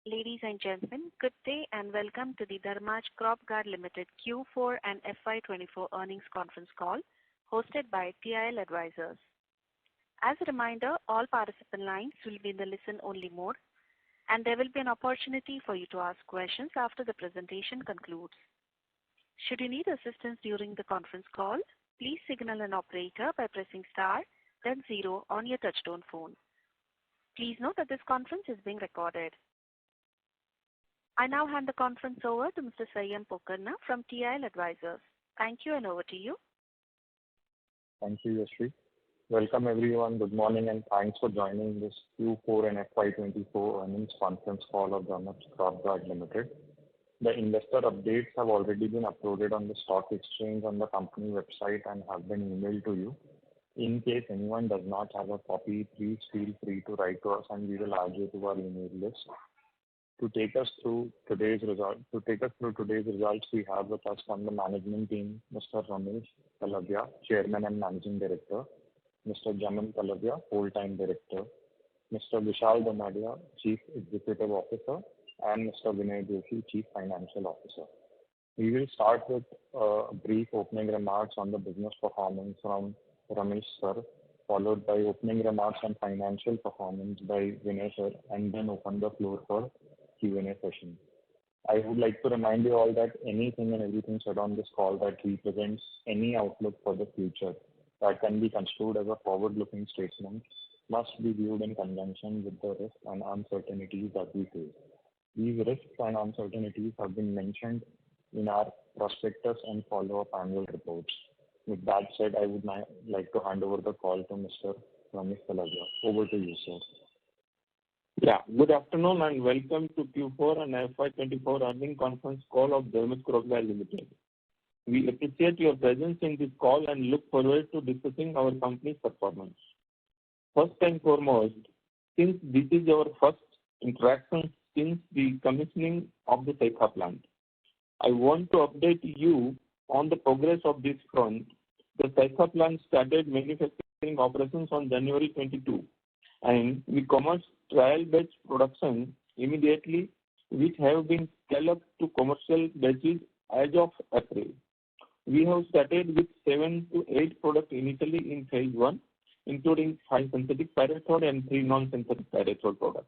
Ladies and gentlemen, good day and welcome to the Dharmaj Cropguard Limited Q4 and FY24 earnings conference call hosted by TIL Advisors. As a reminder, all participant lines will be in the listen-only mode, and there will be an opportunity for you to ask questions after the presentation concludes. Should you need assistance during the conference call, please signal an operator by pressing star, then 0 on your touchtone phone. Please note that this conference is being recorded. I now hand the conference over to Mr. Sayyam Pokarna from TIL Advisors. Thank you, and over to you. Thank you, Yashvi. Welcome everyone. Good morning and thanks for joining this Q4 and FY24 earnings conference call of Dharmaj Cropguard Limited. The investor updates have already been uploaded on the stock exchange on the company website and have been emailed to you. In case anyone does not have a copy, please feel free to write to us and we will add you to our email list. To take us through today's results, we have with us from the management team, Mr. Ramesh Talavia, Chairman and Managing Director, Mr. Jamin Talavia, Full-Time Director, Mr. Vishal Damadia, Chief Executive Officer, and Mr. Vinay Joshi, Chief Financial Officer. We will start with brief opening remarks on the business performance from Ramesh sir, followed by opening remarks on financial performance by Vinay sir, and then open the floor for Q&A session. I would like to remind you all that anything and everything said on this call that represents any outlook for the future that can be construed as a forward-looking statement must be viewed in conjunction with the risks and uncertainties that we face. These risks and uncertainties have been mentioned in our prospectus and follow-up annual reports. With that said, I would now like to hand over the call to Mr. Ramesh Talavia. Over to you, sir. Yeah, good afternoon and welcome to Q4 and FY24 earnings conference call of Dharmaj Cropguard Limited. We appreciate your presence in this call and look forward to discussing our company's performance. First and foremost, since this is our first interaction since the commissioning of the Saikha plant, I want to update you on the progress of this front. The Saikha plant started manufacturing operations on January 22, and we commenced trial batch production immediately, which have been scaled up to commercial batches as of April. We have started with 7 to 8 products initially in phase 1, including 5 synthetic pyrethroid and 3 non-synthetic pyrethroid products.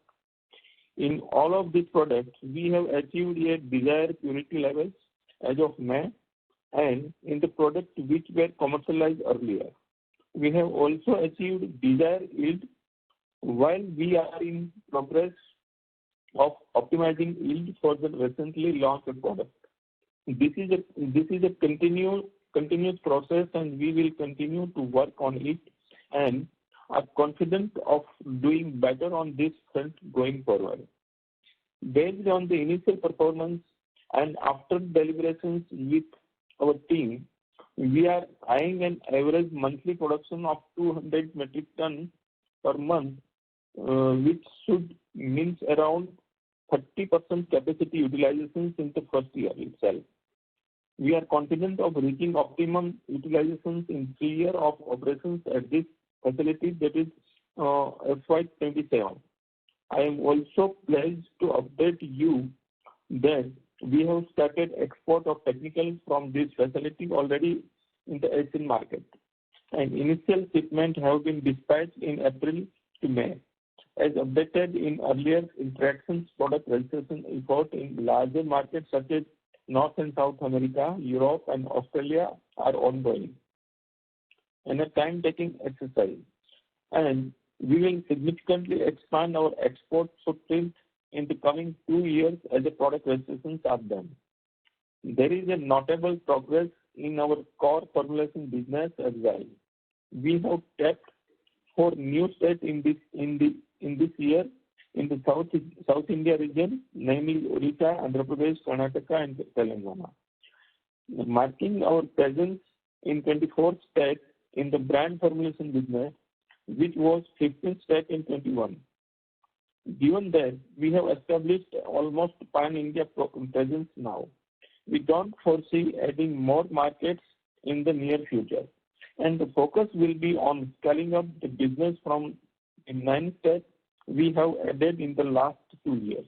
In all of these products, we have achieved a desired purity levels as of May, and in the products which were commercialized earlier, we have also achieved desired yield. While we are in progress of optimizing yield for the recently launched product, this is a continuous process, and we will continue to work on it and are confident of doing better on this front going forward. Based on the initial performance and after deliberations with our team, we are eyeing an average monthly production of 200 metric tons per month, which should mean around 30% capacity utilization in the first year itself. We are confident of reaching optimum utilizations in 3 years of operations at this facility, that is FY27. I am also pleased to update you that we have started export of technicals from this facility already in the Asian market, and initial shipments have been dispatched in April to May. As updated in earlier interactions, product registration efforts in larger markets such as North and South America, Europe, and Australia are ongoing and a time-taking exercise, and we will significantly expand our export footprint in the coming 2 years as the product registrations are done. There is a notable progress in our core formulation business as well. We have tapped 4 new states in this year in the South India region, namely Odisha, Andhra Pradesh, Karnataka, and Telangana, marking our presence in 24 states in the brand formulation business, which was 15 states in 21. Given that we have established almost pan-India presence now, we don't foresee adding more markets in the near future, and the focus will be on scaling up the business from the 9 states we have added in the last 2 years.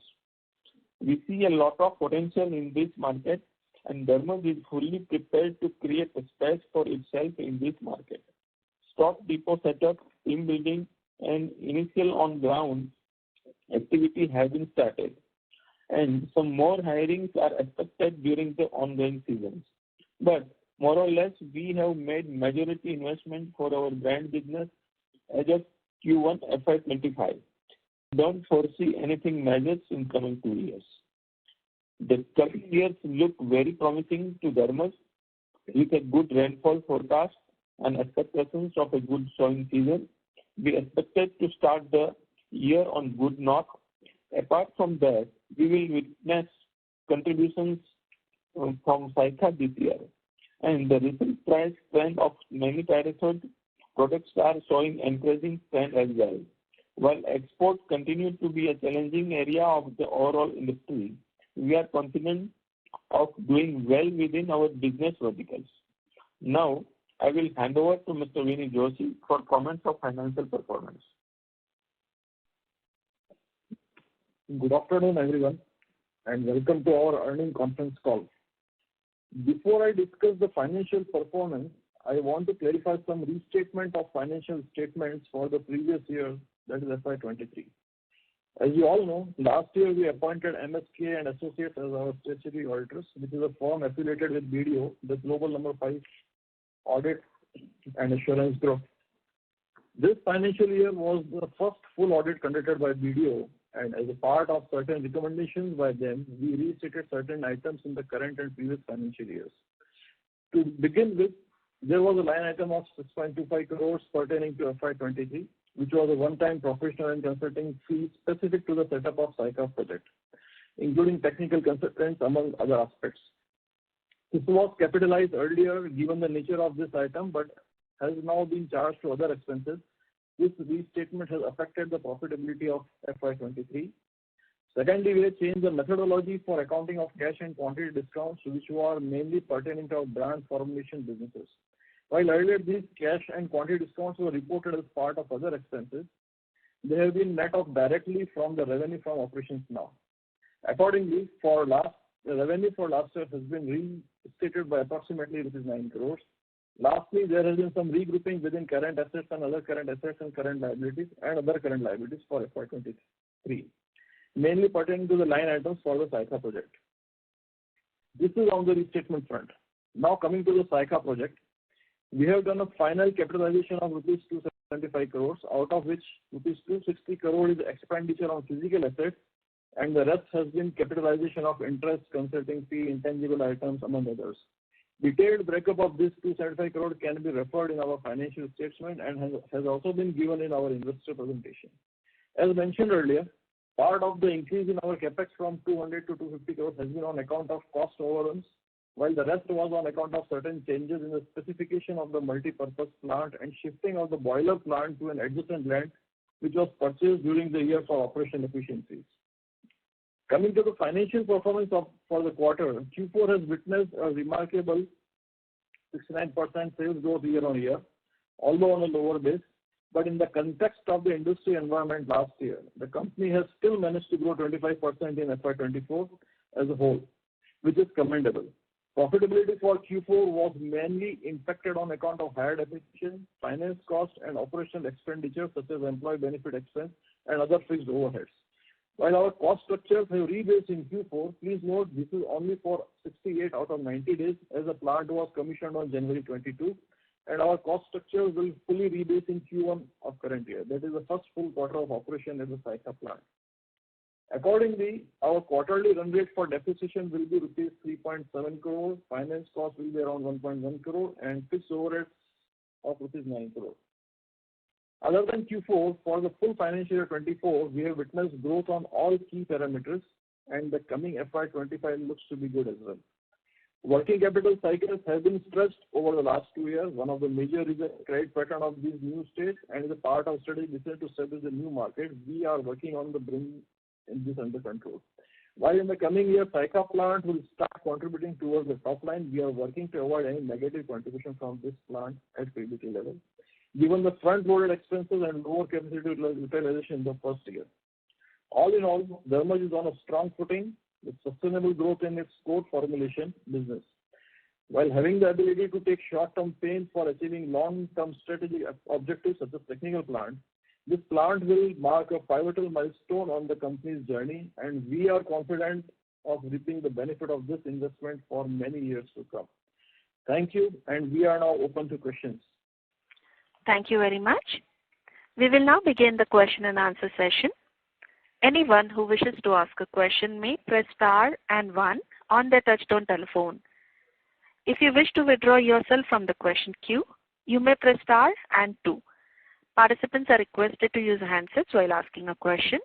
We see a lot of potential in this market, and Dermos is fully prepared to create a space for itself in this market. Stock depot setup, team building, and initial on-ground activity have been started, and some more hirings are expected during the ongoing seasons. But more or less, we have made majority investment for our brand business as of Q1 FY25. Don't foresee anything major in coming 2 years. The coming years look very promising to Dermos with a good rainfall forecast and expectations of a good sowing season. We expected to start the year on good note. Apart from that, we will witness contributions from Saica this year, and the recent price trend of many pyrethroid products are showing encouraging trend as well. While exports continue to be a challenging area of the overall industry, we are confident of doing well within our business verticals. Now, I will hand over to Mr. Vinny Joshi for comments of financial performance. Good afternoon, everyone, and welcome to our earnings conference call. Before I discuss the financial performance, I want to clarify some restatement of financial statements for the previous year, that is FY23. As you all know, last year we appointed MSK and Associates as our statutory auditors, which is a firm affiliated with BDO, the global number 5 audit and assurance group. This financial year was the first full audit conducted by BDO, and as a part of certain recommendations by them, we restated certain items in the current and previous financial years. To begin with, there was a line item of 6.25 crores pertaining to FY23, which was a one-time professional and consulting fee specific to the setup of Saica project, including technical consultants among other aspects. This was capitalized earlier given the nature of this item, but has now been charged to other expenses. This restatement has affected the profitability of FY23. Secondly, we have changed the methodology for accounting of cash and quantity discounts, which were mainly pertaining to our brand formulation businesses. While earlier these cash and quantity discounts were reported as part of other expenses, they have been net off directly from the revenue from operations now. Accordingly, the revenue for last year has been restated by approximately 9 crores. Lastly, there has been some regrouping within current assets and other current assets and current liabilities and other current liabilities for FY23, mainly pertaining to the line items for the Saica project. This is on the restatement front. Now coming to the Saica project, we have done a final capitalization of rupees 275 crores, out of which rupees 260 crores is expenditure on physical assets, and the rest has been capitalization of interest, consulting fee, intangible items, among others. Detailed breakup of this 275 crore can be referred in our financial statement and has also been given in our investor presentation. As mentioned earlier, part of the increase in our capex from 200 to 250 crores has been on account of cost overruns, while the rest was on account of certain changes in the specification of the multi-purpose plant and shifting of the boiler plant to an adjacent land, which was purchased during the year for operation efficiencies. Coming to the financial performance for the quarter, Q4 has witnessed a remarkable 69% sales growth year on year, although on a lower base. But in the context of the industry environment last year, the company has still managed to grow 25% in FY24 as a whole, which is commendable. Profitability for Q4 was mainly impacted on account of higher depreciation, finance cost, and operational expenditure such as employee benefit expense and other fixed overheads. While our cost structures have rebased in Q4, please note this is only for 68 out of 90 days as the plant was commissioned on January 22, and our cost structure will fully rebase in Q1 of current year. That is the first full quarter of operation at the Saica plant. Accordingly, our quarterly run rate for depreciation will be rupees 3.7 crore, finance cost will be around 1.1 crore, and fixed overheads of rupees 9 crore. Other than Q4, for the full financial year 24, we have witnessed growth on all key parameters, and the coming FY25 looks to be good as well. Working capital cycles have been stretched over the last 2 years. One of the major reasons credit pattern of these new states, and as a part of strategic decision to establish a new market, we are working on the bringing this under control. While in the coming year, Saica plant will start contributing towards the top line, we are working to avoid any negative contribution from this plant at PBT level, given the front-loaded expenses and lower capacity utilization in the first year. All in all, Dermos is on a strong footing with sustainable growth in its core formulation business. While having the ability to take short-term pain for achieving long-term strategic objectives such as technical plant, this plant will mark a pivotal milestone on the company's journey, and we are confident of reaping the benefit of this investment for many years to come. Thank you, and we are now open to questions. Thank you very much. We will now begin the question and answer session. Anyone who wishes to ask a question may press star and 1 on their touchtone telephone. If you wish to withdraw yourself from the question queue, you may press star and 2. Participants are requested to use handsets while asking a question.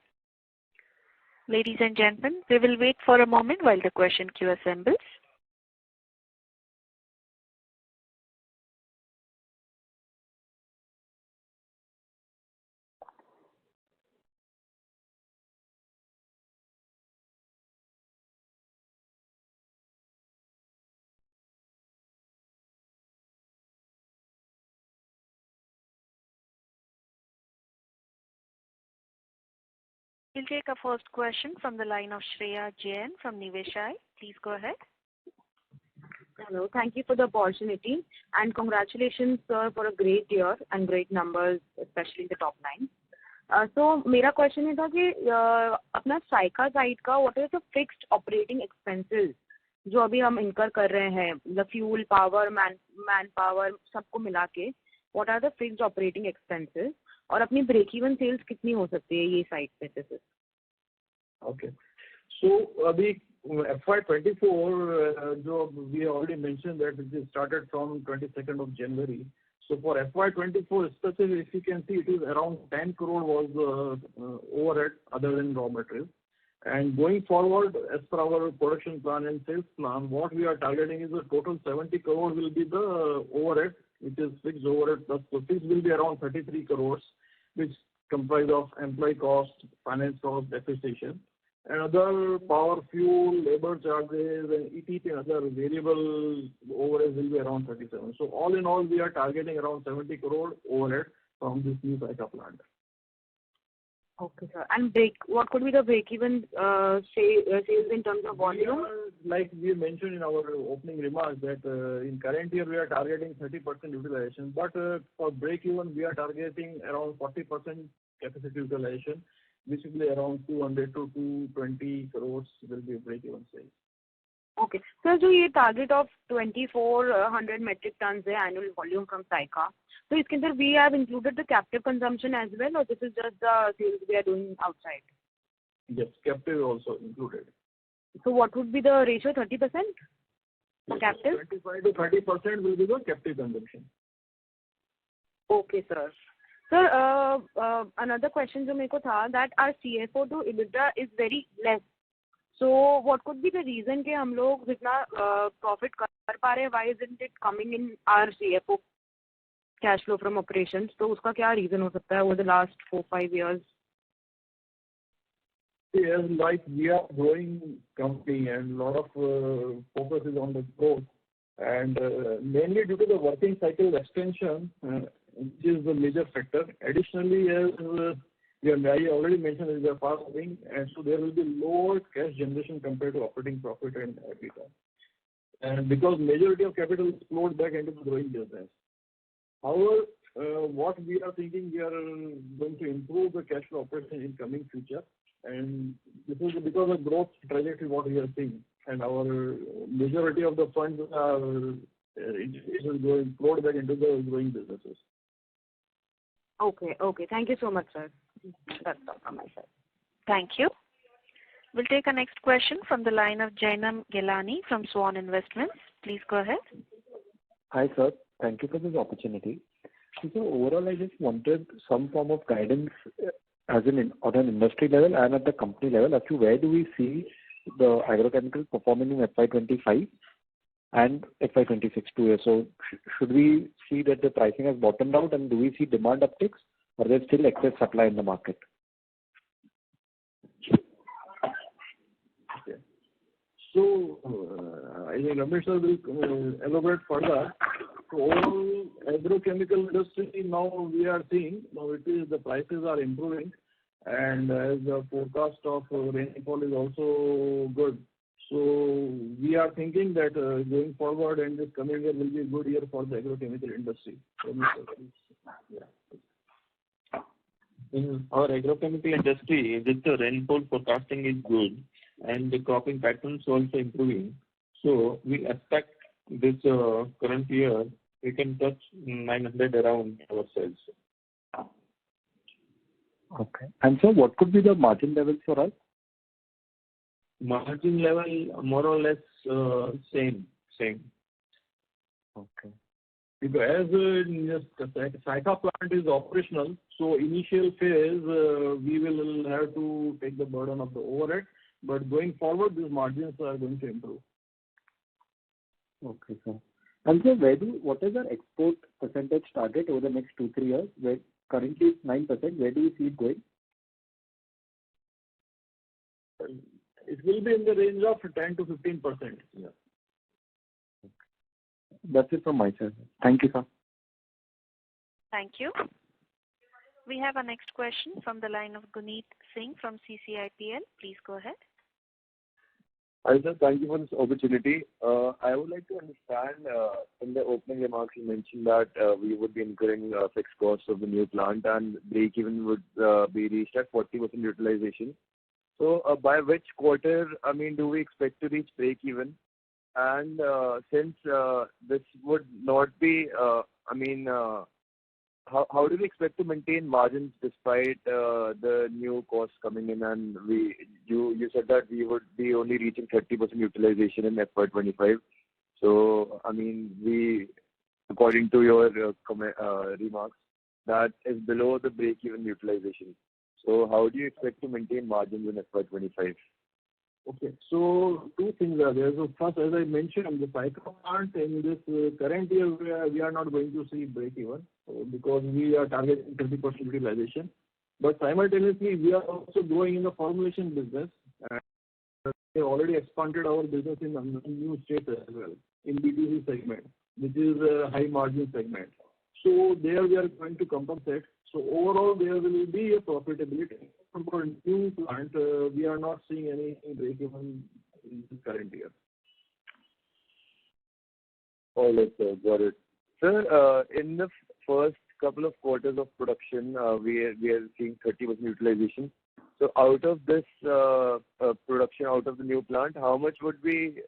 Ladies and gentlemen, we will wait for a moment while the question queue assembles. We'll take a first question from the line of Shreya Jain from Niveshaay. Please go ahead. Hello. Thank you for the opportunity and congratulations, sir, for a great year and great numbers, especially in the top line. So, मेरा question है था कि अपना Saika side का what is the fixed operating expenses जो अभी हम incur कर रहे हैं, the fuel, power, manpower सबको मिला के what are the fixed operating expenses और अपनी break even sales कितनी हो सकती है ये साइड पे से? Okay. So अभी FY24 जो we already mentioned that it started from 22nd of January. So for FY24 specifically, if you can see, it is around 10 crore was overhead other than raw material. And going forward, as per our production plan and sales plan, what we are targeting is a total 70 crore will be the overhead, which is fixed overhead plus proceeds will be around 33 crores, which comprise of employee cost, finance cost, depreciation, and other power, fuel, labor charges, and etc. and other variable overheads will be around 37. So all in all, we are targeting around 70 crore overhead from this new Saika plant. Okay, sir. And what could be the break-even sales in terms of volume? Like we mentioned in our opening remarks that in current year we are targeting 30% utilization, but for break-even we are targeting around 40% capacity utilization, which will be around 200 to 220 crores will be break-even sales. Okay. So, जो ये target of 2400 metric tons है annual volume from Saika, so इसके अंदर we have included the captive consumption as well, or this is just the sales we are doing outside? Yes, captive also included. So what would be the ratio? 30% for captive? 25 to 30% will be the captive consumption. Okay, sir. Sir, another question जो मेरे को था that our CFO to EBITDA is very less. So what could be the reason कि हम लोग जितना profit कर पा रहे हैं, why isn't it coming in our CFO cash flow from operations? तो उसका क्या reason हो सकता है over the last 4-5 years? Yes, like we are growing company and a lot of focus is on the growth, and mainly due to the working cycle extension, which is the major factor. Additionally, as I already mentioned, is a fast growing, and so there will be lower cash generation compared to operating profit and EBITDA. And because majority of capital is flowed back into the growing business. However, what we are thinking, we are going to improve the cash flow operation in coming future, and this is because of growth trajectory what we are seeing, and our majority of the funds are going flowed back into the growing businesses. Okay, okay. Thank you so much, sir. That's all from my side. Thank you. We'll take a next question from the line of Jainam Ghelani from Swan Investments. Please go ahead. Hi, sir. Thank you for this opportunity. So overall, I just wanted some form of guidance as in on an industry level and at the company level as to where do we see the agrochemical performing in FY25 and FY26 2 years. So should we see that the pricing has bottomed out, and do we see demand upticks, or there's still excess supply in the market? Okay. So I think Ramesh sir will elaborate further. So overall agrochemical industry now we are seeing now it is the prices are improving, and as the forecast of rainfall is also good, So we are thinking that going forward and this coming year will be a good year for the agrochemical industry. In our agrochemical industry, with the rainfall forecasting is good and the cropping patterns also improving. So we expect this current year we can touch 900 around our sales. Okay. And so what could be the margin levels for us? Margin level more or less same. Okay. Because the Saika plant is operational, so initial phase we will have to take the burden of the overhead, but going forward these margins are going to improve. Okay, sir. And so what is our export percentage target over the next 2-3 years? Where currently it's 9%. Where do you see it going? It will be in the range of 10 to 15%. Yeah. That's it from my side. Thank you, sir. Thank you. We have our next question from the line of Guneet Singh from CCIPL. Please go ahead. Hi, sir. Thank you for this opportunity. I would like to understand, in the opening remarks, you mentioned that we would be incurring fixed costs of the new plant and break-even would be reached at 40% utilization. So by which quarter, do we expect to reach break-even? And since this would not be, how do we expect to maintain margins despite the new costs coming in? And you said that we would be only reaching 30% utilization in FY25. So, we, according to your remarks, that is below the break-even utilization. So, how do you expect to maintain margins in FY25? Okay, so two things are there. So first, as I mentioned, the Saika plant in this current year, we are not going to see break-even because we are targeting 30% utilization. But simultaneously, we are also growing in the formulation business. And we have already expanded our business in new states as well, in B2C segment, which is a high-margin segment. So there we are going to compensate. So overall, there will be a profitability. For new plant, we are not seeing any break-even in this current year. All right, sir. Got it. Sir, in the first couple of quarters of production, we are seeing 30% utilization. So out of this production, out of the new plant, how much would be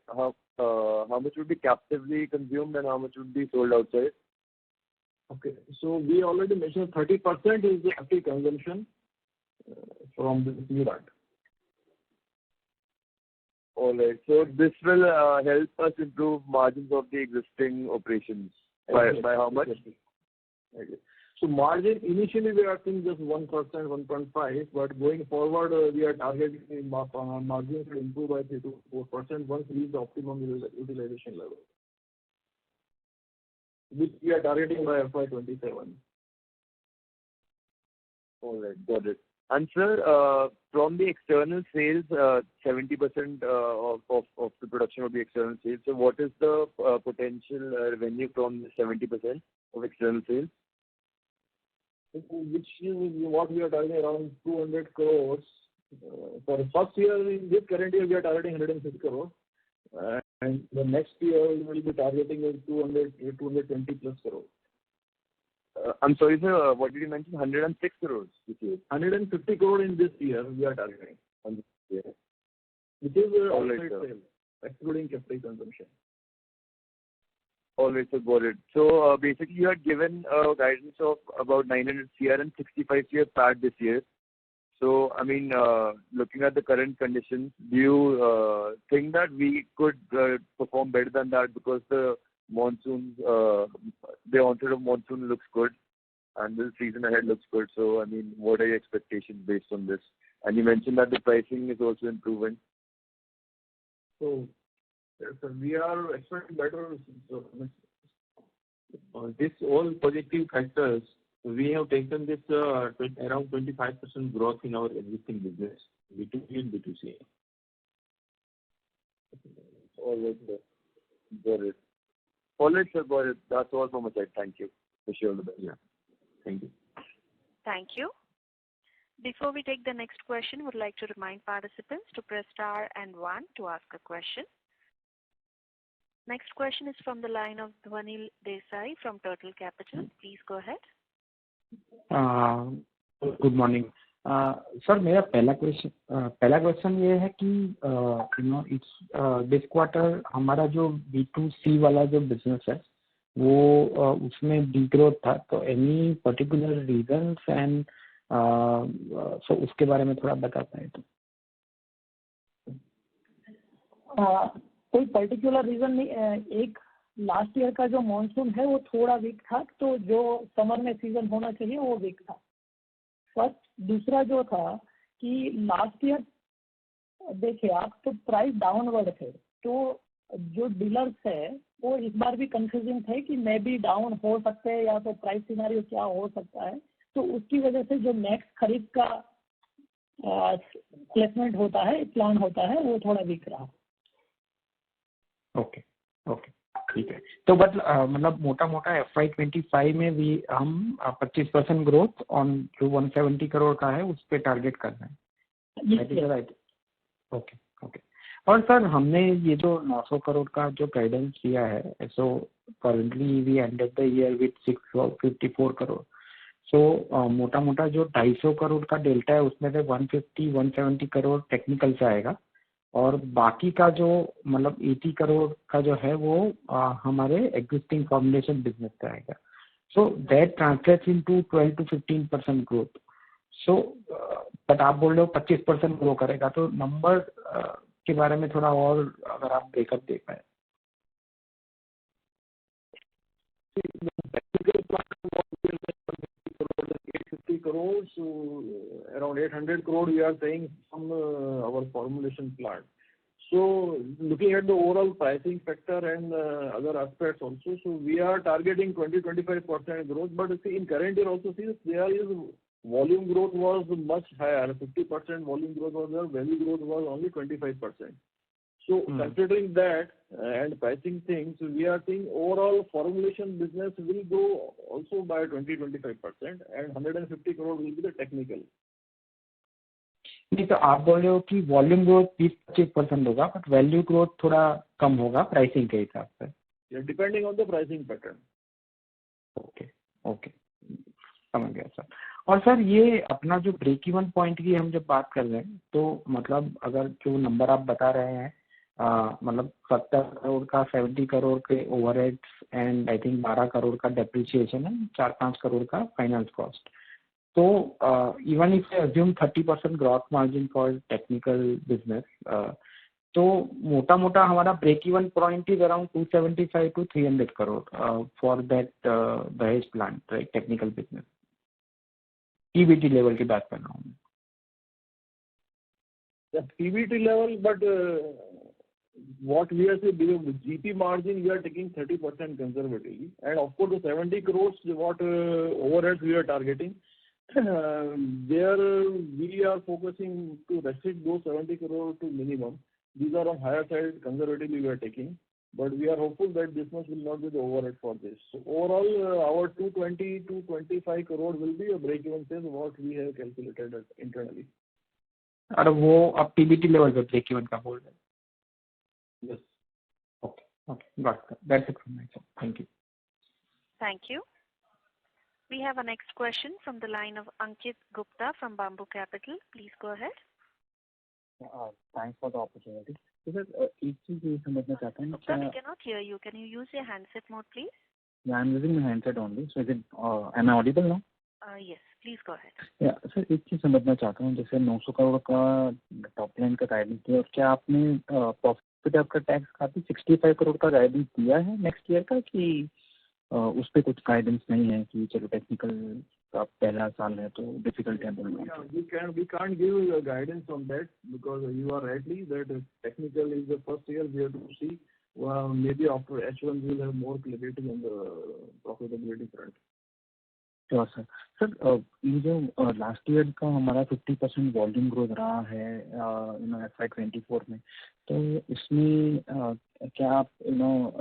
captively consumed and how much would be sold outside? Okay, so we already mentioned 30% is the captive consumption from this new plant. All right. So this will help us improve margins of the existing operations. By how much? Okay. So margin, initially we are seeing just 1%, 1.5%, but going forward we are targeting margins to improve by 3 to 4% once we reach the optimum utilization level, which we are targeting by FY27. All right, got it. And sir, from the external sales, 70% of the production will be external sales. So what is the potential revenue from 70% of external sales? Which is what we are targeting around 200 crores. For the first year, in this current year, we are targeting 106 crores. And the next year, we will be targeting 220 plus crores. I'm sorry, sir. What did you mention? 106 crores this year. 150 crores in this year we are targeting. Yeah. Which is outside sales, excluding captive consumption. All right, sir. Got it. So basically, you had given a guidance of about 900 CR and 65 CR PAT this year. So, looking at the current conditions, do you think that we could perform better than that because the monsoons, the onset of monsoon looks good and the season ahead looks good? So, what are your expectations based on this? And you mentioned that the pricing is also improving. So, we are expecting better. This all positive factors, we have taken this around 25% growth in our existing business, B2B and B2C. All right, sir. Got it. All right, sir. Got it. That's all from my side. Thank you. Wish you all the best. Yeah. Thank you. Thank you. Before we take the next question, would like to remind participants to press star and 1 to ask a question. Next question is from the line of Dhwanil Desai from Turtle Capital. Please go ahead. Good morning sir. मेरा पहला question ये है कि this quarter हमारा जो B2C वाला जो business है वो उसमें डीग्रोथ था, तो any particular reasons and so उसके बारे में थोड़ा बता पाए तो. कोई पर्टिकुलर रीजन नहीं. एक लास्ट ईयर का जो मॉनसून है वो थोड़ा वीक था, तो जो समर में सीजन होना चाहिए वो वीक था फर्स्ट. दूसरा जो था कि लास्ट ईयर देखिए आप तो प्राइस डाउनवर्ड थे, तो जो डीलर्स है वो इस बार भी कंफ्यूजिंग थे कि मे बी डाउन हो सकते हैं या तो प्राइस सिनेरियो क्या हो सकता है. तो उसकी वजह से जो नेक्स्ट खरीद का प्लेसमेंट होता है, प्लान होता है, वो थोड़ा वीक रहा. ओके ठीक है. तो बट मतलब मोटा मोटा FY25 में भी हम 25% ग्रोथ ऑन जो 170 करोड़ का है उस पे टारगेट कर रहे हैं. राइट. ओके. और सर हमने ये जो 900 करोड़ का जो गाइडेंस दिया है, so currently we ended the year with 654 crore. So मोटा मोटा जो 250 करोड़ का डेल्टा है उसमें से 150-170 करोड़ टेक्निकल से आएगा और बाकी का जो मतलब 80 करोड़ का जो है वो हमारे एग्जिस्टिंग फॉर्मुलेशन बिजनेस से आएगा. So that translates into 12-15% growth. So but आप बोल रहे हो 25% ग्रो करेगा, तो नंबर के बारे में थोड़ा और अगर आप ब्रेकअप दे पाए. crores, around 800 crore we are saying from our formulation plant. So looking at the overall pricing factor and other aspects also, so we are targeting 20-25% growth. But see, in current year also, see, there is volume growth was much higher. 50% volume growth was there, value growth was only 25%. So considering that and pricing things, we are seeing overall formulation business will go also by 20-25% and 150 crore will be the technical. नहीं, तो आप बोल रहे हो कि volume growth 20-25% होगा but value growth थोड़ा कम होगा प्राइसिंग के हिसाब से. Depending on the pricing pattern. Okay समझ गया सर. और सर ये अपना जो ब्रेक इवन पॉइंट की हम जब बात कर रहे हैं तो मतलब अगर जो नंबर आप बता रहे हैं मतलब 70 करोड़ का 70 करोड़ के overheads and I think 12 crore का डेप्रिसिएशन है, 4-5 करोड़ का finance cost. So even if I assume 30% gross margin for technical business, तो मोटा मोटा हमारा break even point is around 275-300 crore for that Dahej plant, right? Technical business. PBT level की बात कर रहा हूँ. The PBT level, but what we are saying, GP margin we are taking 30% conservatively, and of course the 70 crores what overheads we are targeting. There we are focusing to restrict those 70 crore to minimum. These are on higher side, conservatively we are taking, but we are hopeful that this much will not be the overhead for this. So overall our 220-225 crore will be a break even sales what we have calculated internally. और वो अब PBT level पे break even का बोल रहे हैं. Yes. Okay, got it. That's it from my side. Thank you. Thank you. We have a next question from the line of Ankit Gupta from Bamboo Capital. Please go ahead. Thanks for the opportunity. So sir, एक चीज ये समझना चाहता हूँ. Sir, we cannot hear you. Can you use your handset mode, please? Yeah, I'm using my handset only. So is it, am I audible now? Yes, please go ahead. Yeah, sir एक चीज समझना चाहता हूँ. जैसे 900 करोड़ का top line का guidance दिया, और क्या आपने प्रॉफिट आफ्टर टैक्स खाते 65 करोड़ का गाइडेंस दिया है नेक्स्ट ईयर का, कि उस पर कुछ गाइडेंस नहीं है कि चलो टेक्निकल का पहला साल है तो डिफिकल्ट है बोलना? We can't give guidance on that because you are rightly that technical is the first year we have to see. Maybe after H1 we will have more clarity on the profitability front. Sure sir. Sir ये जो last year का हमारा 50% volume growth रहा है FY24 में, तो इसमें क्या आप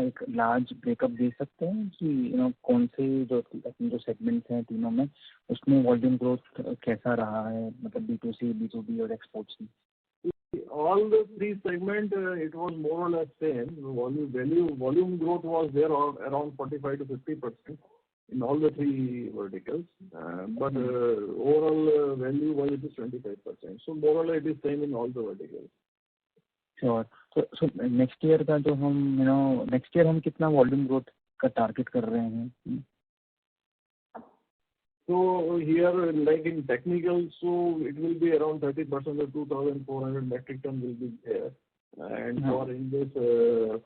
एक लार्ज ब्रेकअप दे सकते हैं कि कौन से जो सेगमेंट्स हैं तीनों में, उसमें वॉल्यूम ग्रोथ कैसा रहा है, मतलब B2C, B2B और एक्सपोर्ट्स में? All the three segment, it was more or less same. Volume growth was there around 45 to 50% in all the three verticals. But overall value was it is 25%. So more or less it is same in all the verticals. Sure. So next year का जो हम next year हम कितना volume growth का target कर रहे हैं? So here, like in technical, so it will be around 30% of 2,400 metric ton will be there. And for in this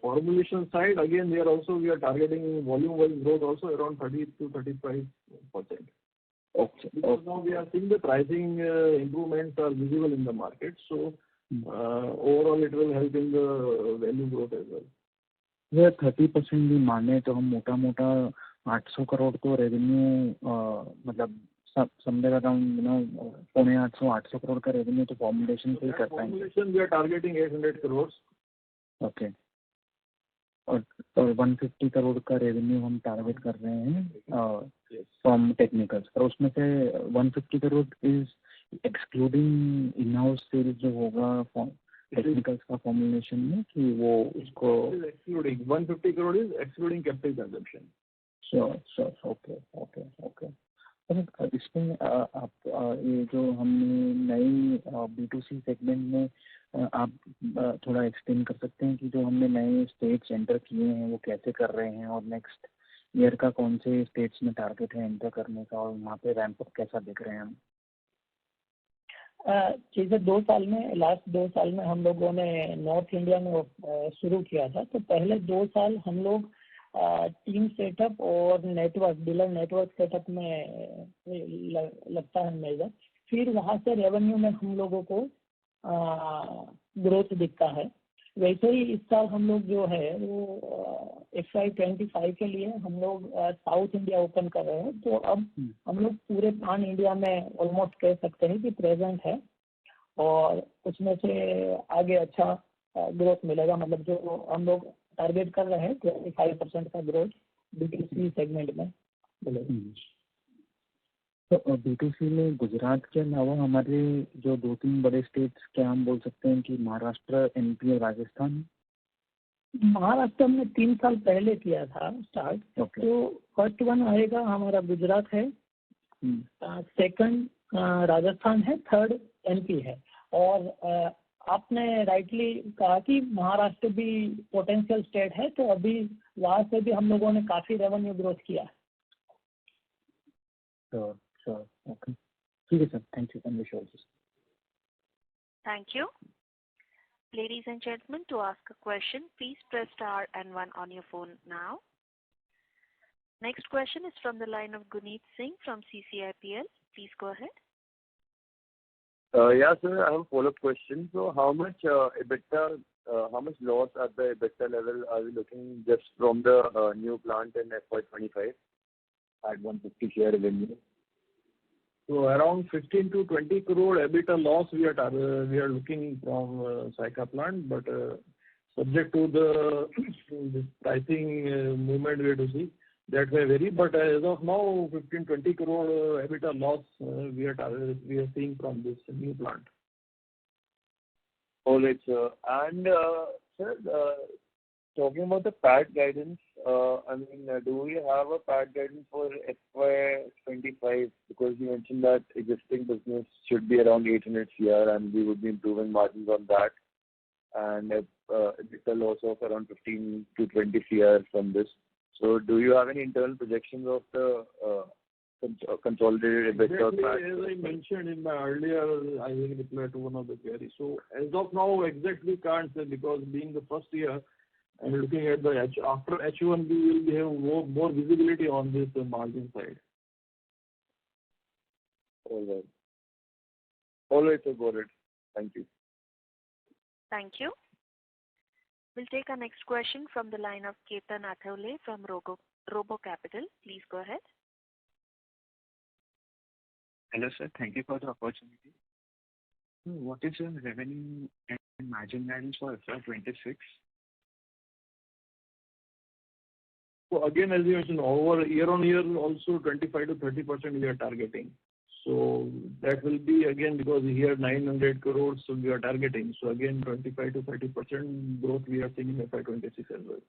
formulation side, again, there also we are targeting volume-wise growth also around 30 to 35%. Okay. Because now we are seeing the pricing improvements are visible in the market. So overall, it will help in the value growth as well. ये 30% भी माने तो हम मोटा 800 करोड़ तो revenue मतलब समझे around 800 crore का रेवेन्यू तो फॉर्मुलेशन से ही कर पाएंगे. Formulation we are targeting 800 crore. Okay. और 150 करोड़ का रेवेन्यू हम टारगेट कर रहे हैं फ्रॉम टेक्निकल्स, और उसमें से 150 crore is excluding in house sales जो होगा टेक्निकल्स का फॉर्मुलेशन में, कि वो उसको excluding 150 crore is excluding capital consumption. Sure. Okay. इसमें आप ये जो हमने नई B2C सेगमेंट में आप थोड़ा एक्सप्लेन कर सकते हैं कि जो हमने नए स्टेट्स एंटर किए हैं वो कैसे कर रहे हैं, और नेक्स्ट ईयर का कौन से स्टेट्स में टारगेट है एंटर करने का, और वहाँ पे रैंप अप कैसा देख रहे हैं हम? जैसे लास्ट 2 साल में हम लोगों ने नॉर्थ इंडिया में शुरू किया था, तो पहले 2 साल हम लोग टीम सेटअप और डीलर नेटवर्क सेटअप में लगता है मेजर. फिर वहाँ से रेवेन्यू में हम लोगों को ग्रोथ दिखता है. वैसे ही इस साल हम लोग जो है वो FY25 के लिए हम लोग साउथ इंडिया ओपन कर रहे हैं. तो अब हम लोग पूरे पान इंडिया में ऑलमोस्ट कह सकते हैं कि प्रेजेंट है, और उसमें से आगे अच्छा ग्रोथ मिलेगा. मतलब जो हम लोग टारगेट कर रहे हैं 25% का ग्रोथ B2C सेगमेंट में मिलेगा. तो B2C में गुजरात के अलावा हमारे जो 2-3 बड़े स्टेट्स, क्या हम बोल सकते हैं कि महाराष्ट्र, MP और राजस्थान? महाराष्ट्र में 3 साल पहले किया था स्टार्ट. तो फर्स्ट वन आएगा हमारा गुजरात है, सेकंड राजस्थान है, थर्ड MP है. और आपने राइटली कहा कि महाराष्ट्र भी पोटेंशियल स्टेट है, तो अभी वहाँ से भी हम लोगों ने काफी रेवेन्यू ग्रोथ किया है. Sure. Okay. ठीक है sir. Thank you. And wish you all the best. Thank you. Ladies and gentlemen, to ask a question, please press star and 1 on your phone now. Next question is from the line of Guneet Singh from CCIPL. Please go ahead. Yeah, sir, I have a follow-up question. So how much EBITDA, how much loss at the EBITDA level are we looking just from the new plant in FY25 at 150 share revenue? So around 15 to 20 crore EBITDA loss we are looking from Saika plant, but subject to the pricing movement we have to see, that may vary. But as of now, 15-20 crore EBITDA loss we are seeing from this new plant. All right, sir. And sir, talking about the PAT guidance, I mean, do we have a PAT guidance for FY25? Because you mentioned that existing business should be around 800 CR and we would be improving margins on that. And EBITDA loss of around 15 to 20 CR from this. So do you have any internal projections of the consolidated EBITDA? Exactly, as I mentioned in my earlier, I will reply to one of the queries. So as of now, exactly can't say, because being the first year, and looking at the after H1, we will have more visibility on this margin side. All right, sir, got it. Thank you. Thank you. We'll take our next question from the line of Ketan Athawale from Robo Capital. Please go ahead. Hello, sir. Thank you for the opportunity. What is your revenue and margin guidance for FY 26? So again, as you mentioned, over year-on-year, also 25 to 30% we are targeting. So that will be again, because here 900 crores so we are targeting. So again, 25 to 30% growth we are seeing in FY 26 as well.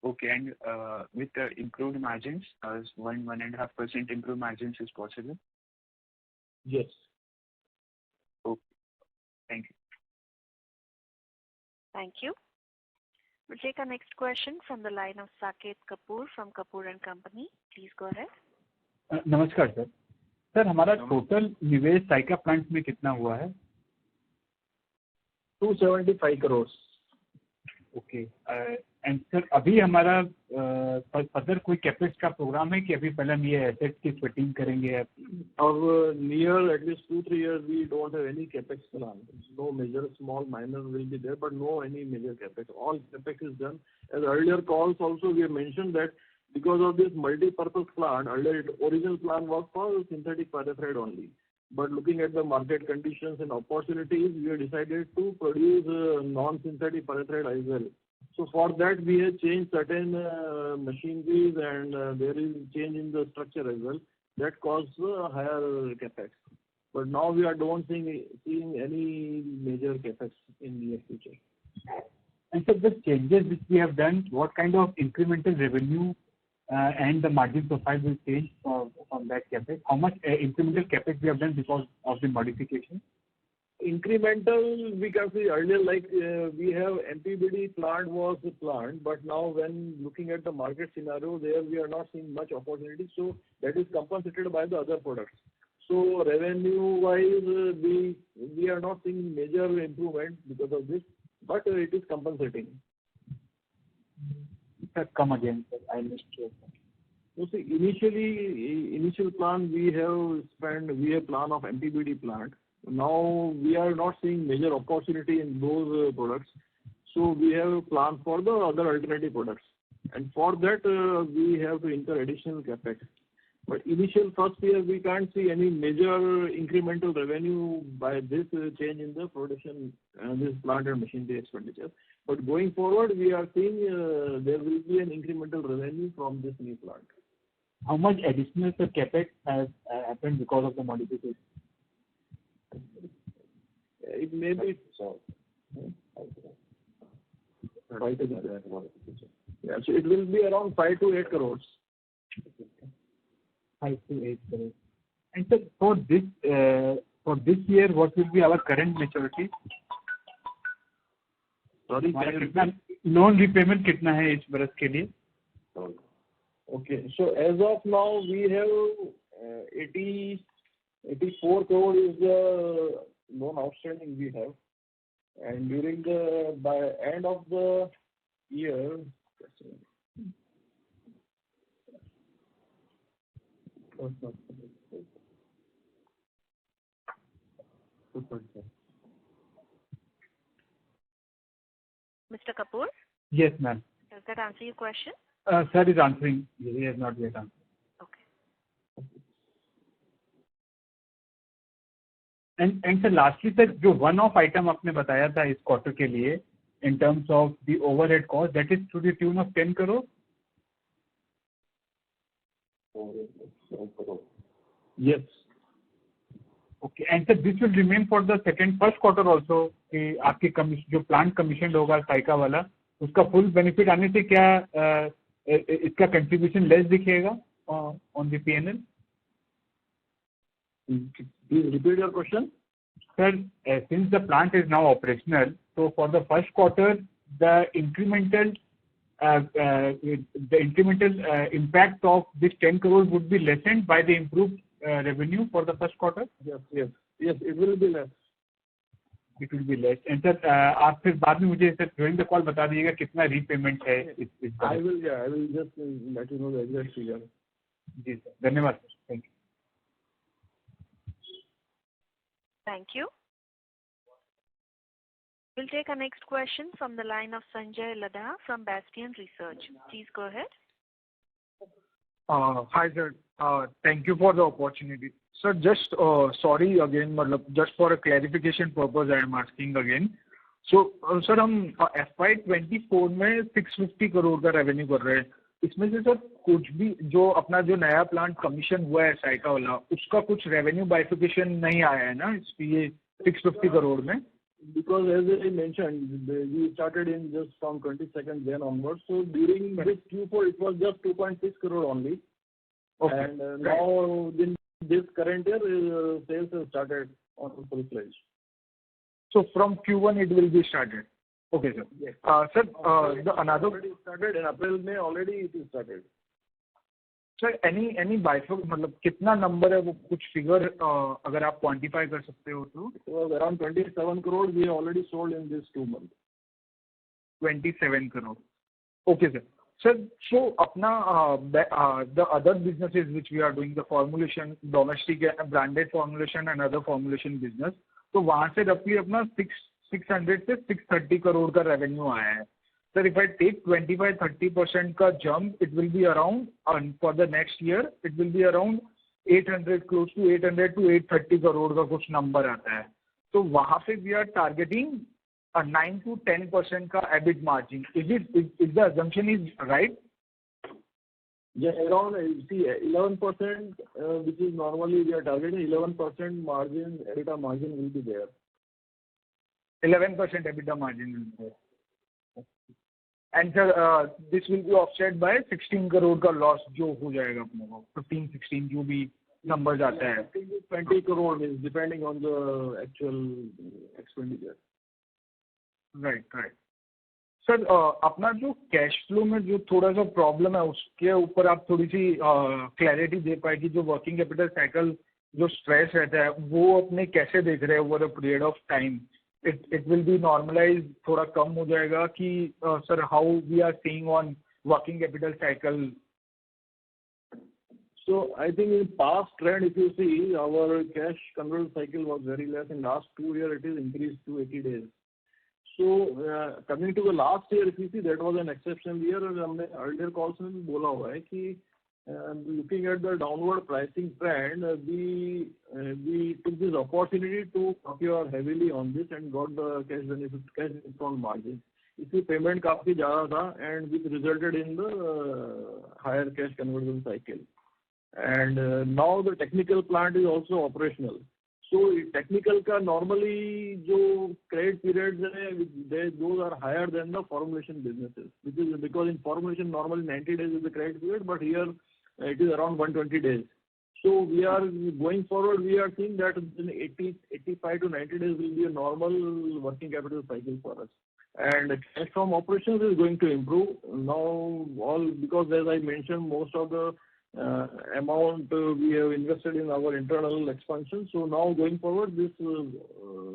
Okay, and with the improved margins, 1.5% improved margins is possible? Yes. Okay, thank you. Thank you. We'll take our next question from the line of Saket Kapoor from Kapoor and Company. Please go ahead. नमस्कार sir. Sir हमारा total निवेश Saika plant में कितना हुआ है? 275 crores. Okay. And sir अभी हमारा further कोई कैपेक्स का प्रोग्राम है कि अभी पहले हम ये एसेट की फिटिंग करेंगे? Or near at least 2-3 years we don't have any capex plan. No major, small, minor will be there, but no any major capex. All capex is done. As earlier calls also we have mentioned that because of this multi-purpose plant, earlier original plan was for synthetic pyrethroid only. But looking at the market conditions and opportunities, we have decided to produce non-synthetic pyrethroid as well. So for that we have changed certain machineries and there is change in the structure as well. That caused higher capex. But now we are don't seeing any major capex in near future. And so the changes which we have done, what kind of incremental revenue and the margin profile will change from that capex? How much incremental capex we have done because of the modification? Incremental, we can see earlier like we have MPBD plant was the plant, but now when looking at the market scenario there we are not seeing much opportunity, so that is compensated by the other products. So revenue wise we are not seeing major improvement because of this, but it is compensating. Sir, come again, sir. I missed you. So see, initial plan we have plan of MPBD plant. Now we are not seeing major opportunity in those products. So we have a plan for the other alternative products. And for that we have to incur additional capex. But initial first year we can't see any major incremental revenue by this change in the production this plant and machinery expenditure. But going forward we are seeing there will be an incremental revenue from this new plant. How much additional capex has happened because of the modification? It may be so. Yeah, so it will be around 5 to 8 crores. 5 to 8 crores. And so for this year, what will be our current maturity? Sorry, loan repayment कितना है इस बरस के लिए? Okay, so as of now we have 84 crore is the loan outstanding we have, and during by end of the year, Mr. Kapoor? Yes, ma'am. Does that answer your question? Sir is answering. He has not yet answered. Okay. And sir, lastly, sir, जो one off item आपने बताया था इस quarter के लिए, in terms of the overhead cost, that is to the tune of 10 crore? Yes. Okay, and sir, this will remain for the first quarter also कि आपकी जो plant commissioned होगा साइका वाला, उसका full benefit आने से क्या इसका contribution less दिखेगा on the P&L? Please repeat your question. Sir, since the plant is now operational, so for the first quarter, the incremental impact of this 10 crores would be lessened by the improved revenue for the first quarter? Yes, it will be less. It will be less. And sir, आप फिर बाद में मुझे sir during the call बता दीजिएगा कितना repayment है इस I will just let you know the exact figure. जी सर, धन्यवाद sir. Thank you. Thank you. We'll take our next question from the line of Sanjay Ladha from Bastion Research. Please go ahead. Hi, sir. Thank you for the opportunity. Sir, just sorry again, मतलब just for a clarification purpose, I am asking again. So, sir हम FY24 में 650 करोड़ का revenue कर रहे हैं. इसमें से sir कुछ भी जो अपना जो नया प्लांट कमीशन हुआ है साइका वाला, उसका कुछ रेवेन्यू बाइफिकेशन नहीं आया है ना इसलिए 650 करोड़ में? Because as I mentioned, we started in just from 22nd Jan onwards. So during this Q4, it was just 2.6 crore only. Okay. And now in this current year, sales have started on full-fledged. So from Q1 it will be started. Okay, sir. Yes. Sir, the another already started in April, May already it is started. Sir, any बाइफिक मतलब कितना number है वो कुछ figure अगर आप quantify कर सकते हो तो? It was around 27 crore we have already sold in this 2 months. 27 crore. Okay, sir. Sir, so अपना the other businesses which we are doing, the formulation, domestic branded formulation and other formulation business, तो वहाँ से roughly अपना 600 से 630 करोड़ का revenue आया है. Sir, if I take 25-30% का jump, it will be around, for the next year, it will be around 800, close to 800 to 830 crore का कुछ number आता है. तो वहाँ पे we are targeting a 9 to 10% का EBIT margin. Is the assumption is right? Yeah, around 11%, which is normally we are targeting 11% margin, EBITDA margin will be there. 11% EBITDA margin will be there. And sir, this will be offset by 16 crore का loss जो हो जाएगा अपने को 15-16 जो भी numbers आता है. 20 crore is depending on the actual expenditure. Right. Sir अपना जो कैश फ्लो में जो थोड़ा सा प्रॉब्लम है उसके ऊपर आप थोड़ी सी क्लैरिटी दे पाए कि जो वर्किंग कैपिटल साइकिल जो स्ट्रेस रहता है वो अपने कैसे देख रहे हैं over a period of time? It will be normalize, थोड़ा कम हो जाएगा कि sir how we are seeing on working capital cycle? So I think in past trend, if you see, our cash conversion cycle was very less. In last 2 years, it is increased to 80 days. So coming to the last year, if you see, that was an exceptional year. हमने earlier calls में भी बोला हुआ है कि looking at the downward pricing trend, we took this opportunity to procure heavily on this and got the cash benefit, cash discount margin. इसकी payment काफी ज़्यादा था and which resulted in the higher cash conversion cycle. And now the technical plant is also operational. So technical का normally जो credit periods है, those are higher than the formulation businesses. Because in formulation normally 90 days is the credit period, but here it is around 120 days. So we are going forward, we are seeing that in 85 to 90 days will be a normal working capital cycle for us. And cash from operations is going to improve now, all because as I mentioned, most of the amount we have invested in our internal expansion. So now going forward, this will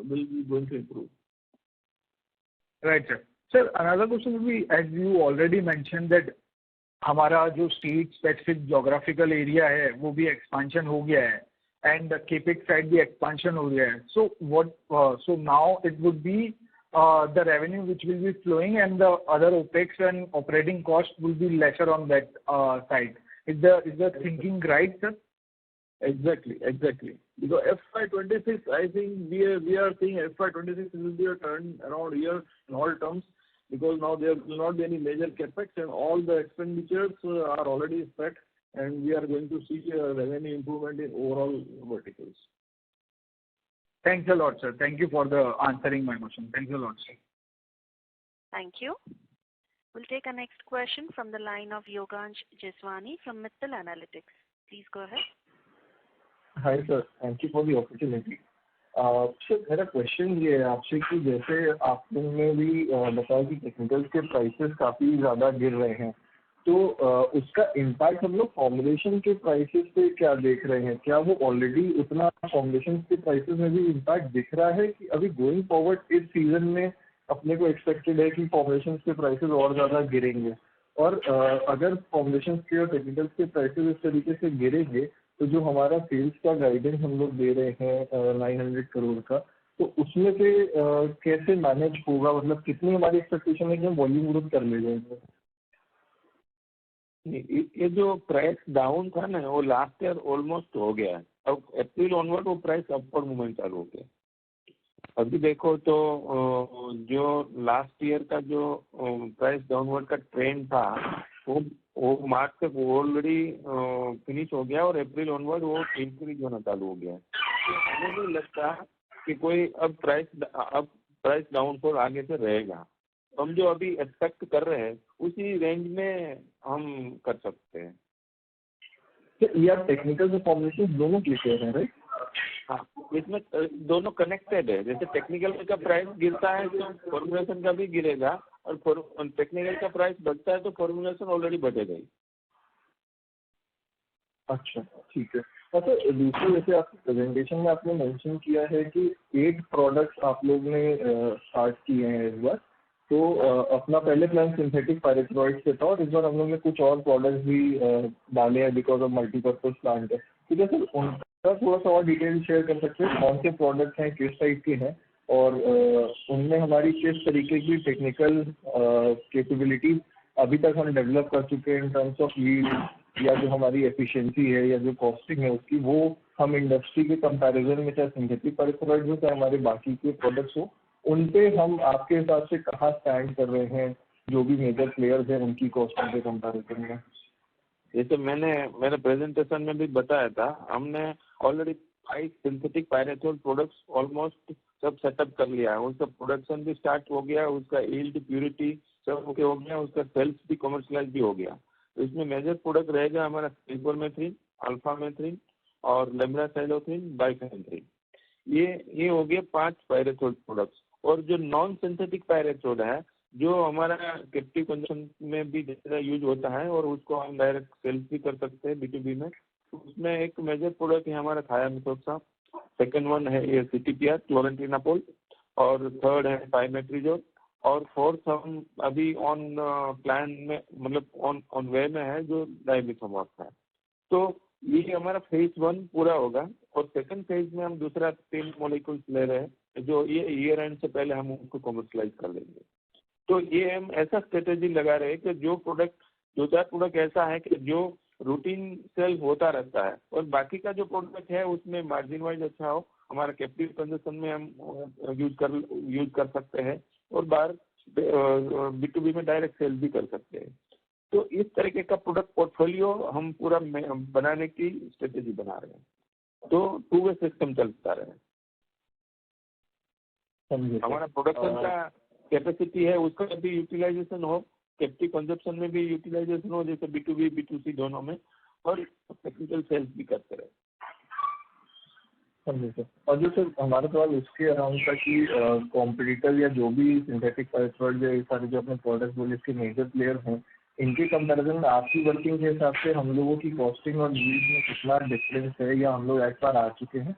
be going to improve. Right, sir. Sir, another question will be, as you already mentioned that हमारा जो state specific geographical area है वो भी expansion हो गया है and the capex side भी expansion हो गया है. So what? So now it would be the revenue which will be flowing and the other OPEX and operating cost will be lesser on that side. Is the thinking right, sir? Exactly. Because FY26, I think we are seeing FY26 will be a turn around year in all terms, because now there will not be any major capex and all the expenditures are already set, and we are going to see a revenue improvement in overall verticals. Thanks a lot, sir. Thank you for answering my question. Thanks a lot, sir. Thank you. We'll take our next question from the line of Yogansh Jeswani from Mittal Analytics. Please go ahead. Hi sir, thank you for the opportunity. Sir मेरा question ये है आपसे कि जैसे आपने भी बताया कि टेक्निकल्स के प्राइसेस काफ़ी ज़्यादा गिर रहे हैं, तो उसका इम्पैक्ट हम लोग फॉर्मुलेशन के प्राइसेस पे क्या देख रहे हैं? क्या वो ऑलरेडी उतना फॉर्मुलेशन के प्राइसेस में भी इम्पैक्ट दिख रहा है कि अभी गोइंग फॉरवर्ड इस सीजन में अपने को एक्सपेक्टेड है कि फॉर्मुलेशन के प्राइसेस और ज़्यादा गिरेंगे? और अगर फॉर्मुलेशन के और टेक्निकल्स के प्राइसेस इस तरीके से गिरेंगे तो जो हमारा सेल्स का गाइडेंस हम लोग दे रहे हैं 900 करोड़ का, तो उसमें से कैसे मैनेज होगा? मतलब कितनी हमारी एक्सपेक्टेशन है कि हम वॉल्यूम ग्रोथ कर ले जाएंगे? ये जो प्राइस डाउन था ना वो लास्ट ईयर ऑलमोस्ट हो गया है। अब अप्रैल ऑनवर्ड वो प्राइस अपवर्ड मूवमेंट चालू हो गया। अभी देखो तो जो लास्ट ईयर का जो प्राइस डाउनवर्ड का ट्रेंड था वो मार्च तक ऑलरेडी फिनिश हो गया और अप्रैल ऑनवर्ड वो इंक्रीज होना चालू हो गया। तो हमें नहीं लगता कि कोई अब प्राइस डाउनफॉल आगे से रहेगा। हम जो अभी एक्सपेक्ट कर रहे हैं उसी रेंज में हम कर सकते हैं। ये आप टेक्निकल से फॉर्मुलेशन दोनों क्लिक कर रहे हैं, राइट? हाँ, इसमें दोनों कनेक्टेड है। जैसे टेक्निकल का प्राइस गिरता है तो फॉर्मुलेशन का भी गिरेगा और टेक्निकल का प्राइस बढ़ता है तो फॉर्मुलेशन ऑलरेडी बढ़ेगा ही। अच्छा, ठीक है। अच्छा, दूसरा जैसे आपके प्रेजेंटेशन में आपने मेंशन किया है कि 8 प्रोडक्ट्स आप लोग ने स्टार्ट किए हैं इस बार। तो अपना पहले प्लान सिंथेटिक पायरेथ्रोइड से था और इस बार हम लोग ने कुछ और प्रोडक्ट्स भी डाले हैं बिकॉज ऑफ मल्टीपर्पज प्लांट है। ठीक है सर, उनका थोड़ा सा और डिटेल शेयर कर सकते हैं? कौन से प्रोडक्ट्स हैं, किस टाइप के हैं और उनमें हमारी किस तरीके की टेक्निकल कैपेबिलिटीज अभी तक हम डेवलप कर चुके हैं इन टर्म्स ऑफ यील्ड या जो हमारी एफिशिएंसी है या जो कॉस्टिंग है उसकी, वो हम इंडस्ट्री के कंपैरिजन में चाहे सिंथेटिक पायरेथ्रोइड हो चाहे हमारे बाकी के प्रोडक्ट्स हो, उन पे हम आपके हिसाब से कहाँ स्टैंड कर रहे हैं जो भी मेजर प्लेयर्स हैं उनकी कॉस्टिंग के कंपैरिजन में? ये तो मैंने प्रेजेंटेशन में भी बताया था। हमने already 5 synthetic pyrethroid products almost सब सेटअप कर लिया है। उसका प्रोडक्शन भी स्टार्ट हो गया, उसका यील्ड प्यूरिटी सब ओके हो गया, उसका सेल्स भी कमर्शियलाइज भी हो गया। तो इसमें मेजर प्रोडक्ट रहेगा हमारा सिल्फरमेथ्रिन, अल्फामेथ्रिन और लेम्ब्रासाइलोथ्रिन, बाइफेन्थ्रिन। ये हो गए 5 पायरेथ्रोइड प्रोडक्ट्स। और जो नॉन सिंथेटिक पायरेथ्रोइड है जो हमारा कैप्टिव कंजम्पशन में भी ज़्यादा यूज होता है और उसको हम डायरेक्ट सेल्स भी कर सकते हैं B2B में। तो उसमें एक मेजर प्रोडक्ट है हमारा थायामिथोक्साम, सेकेंड वन है ये CTPR क्लोरेंटिनापोल और थर्ड है पाइमेट्रिजोल और फोर्थ हम अभी ऑन प्लान में मतलब ऑन वे में है जो डाइमिथोमॉस है। तो ये हमारा फेज 1 पूरा होगा और सेकंड फेज में हम दूसरा 3 मॉलिक्यूल्स ले रहे हैं जो ये ईयर एंड से पहले हम उनको कमर्शलाइज कर लेंगे। तो ये हम ऐसा स्ट्रेटेजी लगा रहे हैं कि जो 4 प्रोडक्ट ऐसा है कि जो रूटीन सेल होता रहता है और बाकी का जो प्रोडक्ट है उसमें मार्जिन वाइज अच्छा हो, हमारा कैप्टिव कंजम्पशन में हम यूज कर सकते हैं और बाहर B2B में डायरेक्ट सेल भी कर सकते हैं। तो इस तरीके का प्रोडक्ट पोर्टफोलियो हम पूरा बनाने की स्ट्रेटेजी बना रहे हैं। तो 2 वे सिस्टम चलता रहे। हमारा प्रोडक्शन का कैपेसिटी है उसका भी यूटिलाइजेशन हो, कैप्टिव कंजप्शन में भी यूटिलाइजेशन हो, जैसे B2B B2C दोनों में, और टेक्निकल सेल्स भी करते रहे। समझे सर। और जो सर हमारा सवाल उसके अराउंड था कि कॉम्पिटिटर या जो भी सिंथेटिक पायरेथ्रोइड या सारे जो अपने प्रोडक्ट बोले इसके मेजर प्लेयर हैं, इनके कंपैरिजन में आपकी वर्किंग के हिसाब से हम लोगों की कॉस्टिंग और यील्ड में कितना डिफरेंस है या हम लोग एक बार आ चुके हैं?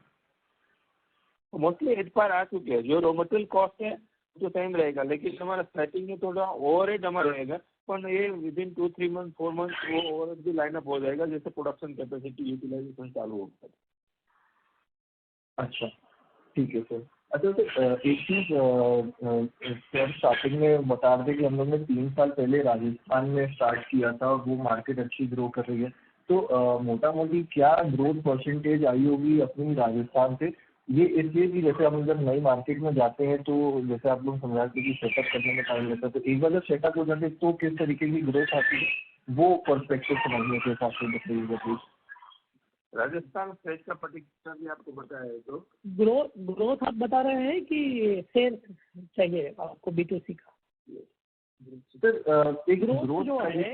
मोस्टली एक बार आ चुके हैं। जो रॉ मटेरियल कॉस्ट है जो सेम रहेगा, लेकिन हमारा स्टार्टिंग में थोड़ा ओवरहेड हमारा रहेगा, पर ये विदिन 2-3 मंथ 4 मंथ वो ओवरहेड भी लाइन अप हो जाएगा जैसे प्रोडक्शन कैपेसिटी यूटिलाइजेशन चालू होगा। अच्छा, ठीक है सर। अच्छा सर, एक चीज़ सर स्टार्टिंग में बता रहे थे कि हम लोग ने 3 साल पहले राजस्थान में स्टार्ट किया था, वो मार्केट अच्छी ग्रो कर रही है। तो मोटा मोटी क्या ग्रोथ परसेंटेज आई होगी अपनी राजस्थान से? ये इसलिए कि जैसे हम जब नई मार्केट में जाते हैं तो जैसे आप लोग समझाते हैं कि सेटअप करने में टाइम लगता है, तो एक बार जब सेटअप हो जाते तो किस तरीके की ग्रोथ आती है, वो पर्सपेक्टिव समझने के हिसाब से बताइए। राजस्थान स्टेट का पर्टिकुलर भी आपको बताया है तो ग्रोथ आप बता रहे हैं कि सेल चाहिए आपको B2C का? सर एक ग्रोथ जो है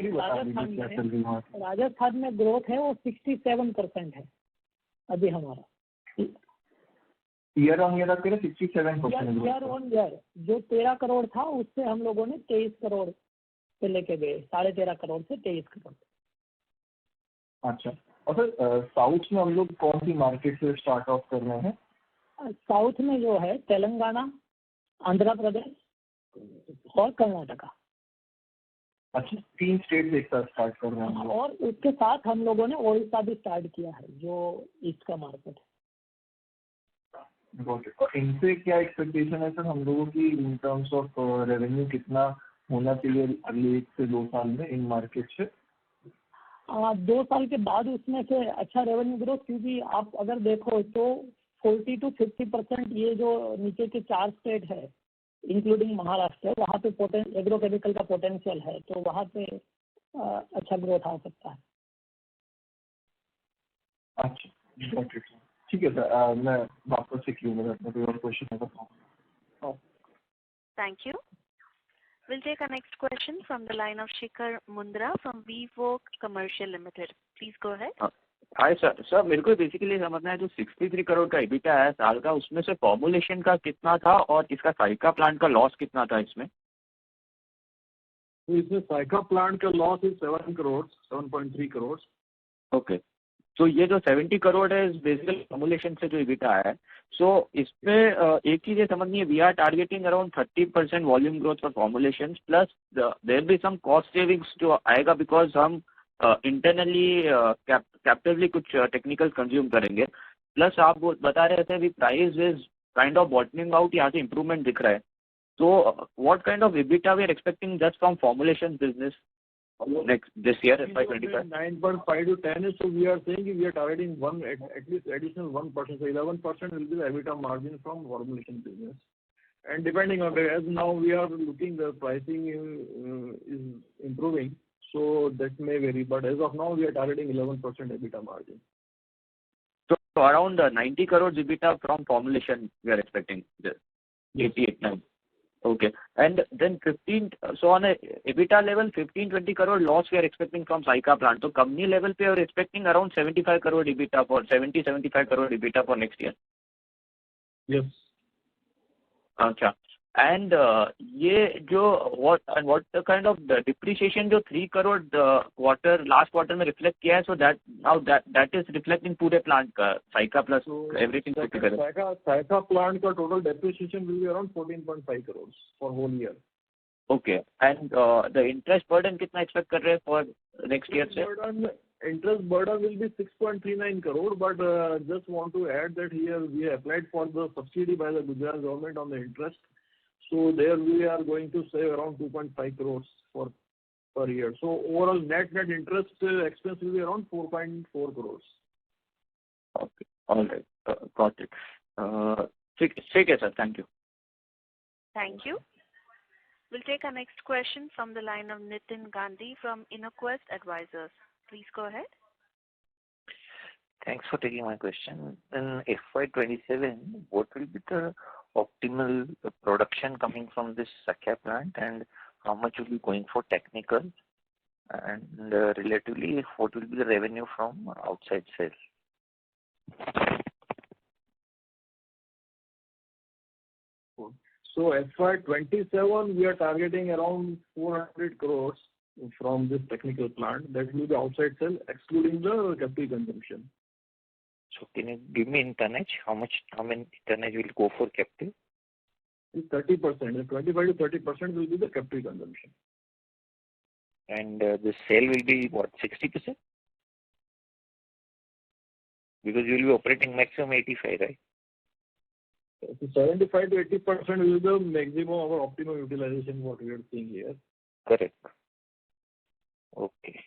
राजस्थान में ग्रोथ है वो 67% है अभी हमारा। ईयर ऑन ईयर आप कह रहे 67%? ईयर ऑन ईयर जो 13 करोड़ था उससे हम लोगों ने 23 करोड़ से लेके गए, 13.5 करोड़ से 23 करोड़। अच्छा, और सर साउथ में हम लोग कौन सी मार्केट से स्टार्ट ऑफ कर रहे हैं? साउथ में जो है तेलंगाना, आंध्र प्रदेश और कर्नाटका। अच्छा, 3 स्टेट एक साथ स्टार्ट कर रहे हैं। और उसके साथ हम लोगों ने ओडिशा भी स्टार्ट किया है जो ईस्ट का मार्केट है। तो इनसे क्या एक्सपेक्टेशन है सर हम लोगों की इन टर्म्स ऑफ रेवेन्यू कितना होना चाहिए अगले 1 से 2 साल में इन मार्केट से? 2 साल के बाद उसमें से अच्छा रेवेन्यू ग्रोथ, क्योंकि आप अगर देखो तो 40 to 50% ये जो नीचे के 4 स्टेट है इंक्लूडिंग महाराष्ट्र, वहाँ पे एग्रोकेमिकल का पोटेंशियल है, तो वहाँ पे अच्छा ग्रोथ आ सकता है। अच्छा, ठीक है सर, मैं वापस से क्यू में कोई और क्वेश्चन है तो। Thank you. We'll take our next question from the line of Shikhar Mundra from Vivo Commercial Limited. Please go ahead. Hi sir. Sir मेरे को बेसिकली समझना है जो 63 करोड़ का EBITDA है साल का, उसमें से फॉर्मुलेशन का कितना था और इसका साइका प्लांट का लॉस कितना था इसमें? तो इसमें साइका प्लांट का loss is 7 crore, 7.3 crore. Okay, तो ये जो 70 करोड़ है बेसिकली फॉर्मुलेशन से जो EBITDA है, सो इसमें एक चीज ये समझनी है, we are targeting around 30% volume growth for formulation plus there be some cost savings जो आएगा बिकॉज हम इंटरनली कैप्टिवली कुछ टेक्निकल कंज्यूम करेंगे, प्लस आप बता रहे थे price is kind of bottoming out, यहाँ से इंप्रूवमेंट दिख रहा है, तो what kind of EBITDA we are expecting just from formulation business next this year FY25? 9.5 to 10 is, so we are saying we are targeting at least additional 1%, so 11% will be the EBITDA margin from formulation business. And depending on as now we are looking the pricing is improving, so that may vary, but as of now we are targeting 11% EBITDA margin. So around 90 crores EBITDA from formulation we are expecting, 88, 9. Okay, and then 15, so on a EBITDA level 15-20 crore loss we are expecting from Saika plant. So company level पे we are expecting around 75 crore EBITDA for 70-75 crore EBITDA for next year. Yes. अच्छा, and ये जो what the kind of the depreciation जो 3 crore last quarter में reflect किया है, so that now that is reflecting पूरे plant का Saika plus everything put together. Saika plant का total depreciation will be around 14.5 crores for whole year. Okay, and the interest burden कितना expect कर रहे हैं for next year से? Interest burden will be 6.39 crore, but just want to add that here we applied for the subsidy by the Gujarat government on the interest. So there we are going to save around 2.5 crores per year. So overall net interest expense will be around 4.4 crores. Okay, all right, got it. ठीक है sir, thank you. Thank you. We'll take our next question from the line of Nitin Gandhi from InnoQuest Advisors. Please go ahead. Thanks for taking my question. In FY27, what will be the optimal production coming from this Sakia plant, and how much will be going for technical, and relatively what will be the revenue from outside sales? So FY27 we are targeting around 400 crores from this technical plant. That will be outside sale excluding the captive consumption. So can you give me in tonnage how many tonnage will go for captive? 30%, 25 to 30% will be the captive consumption. And the sale will be what, 60%? Because you will be operating maximum 85, right? So 75 to 80% will be the maximum of our optimum utilization what we are seeing here. Correct. Okay.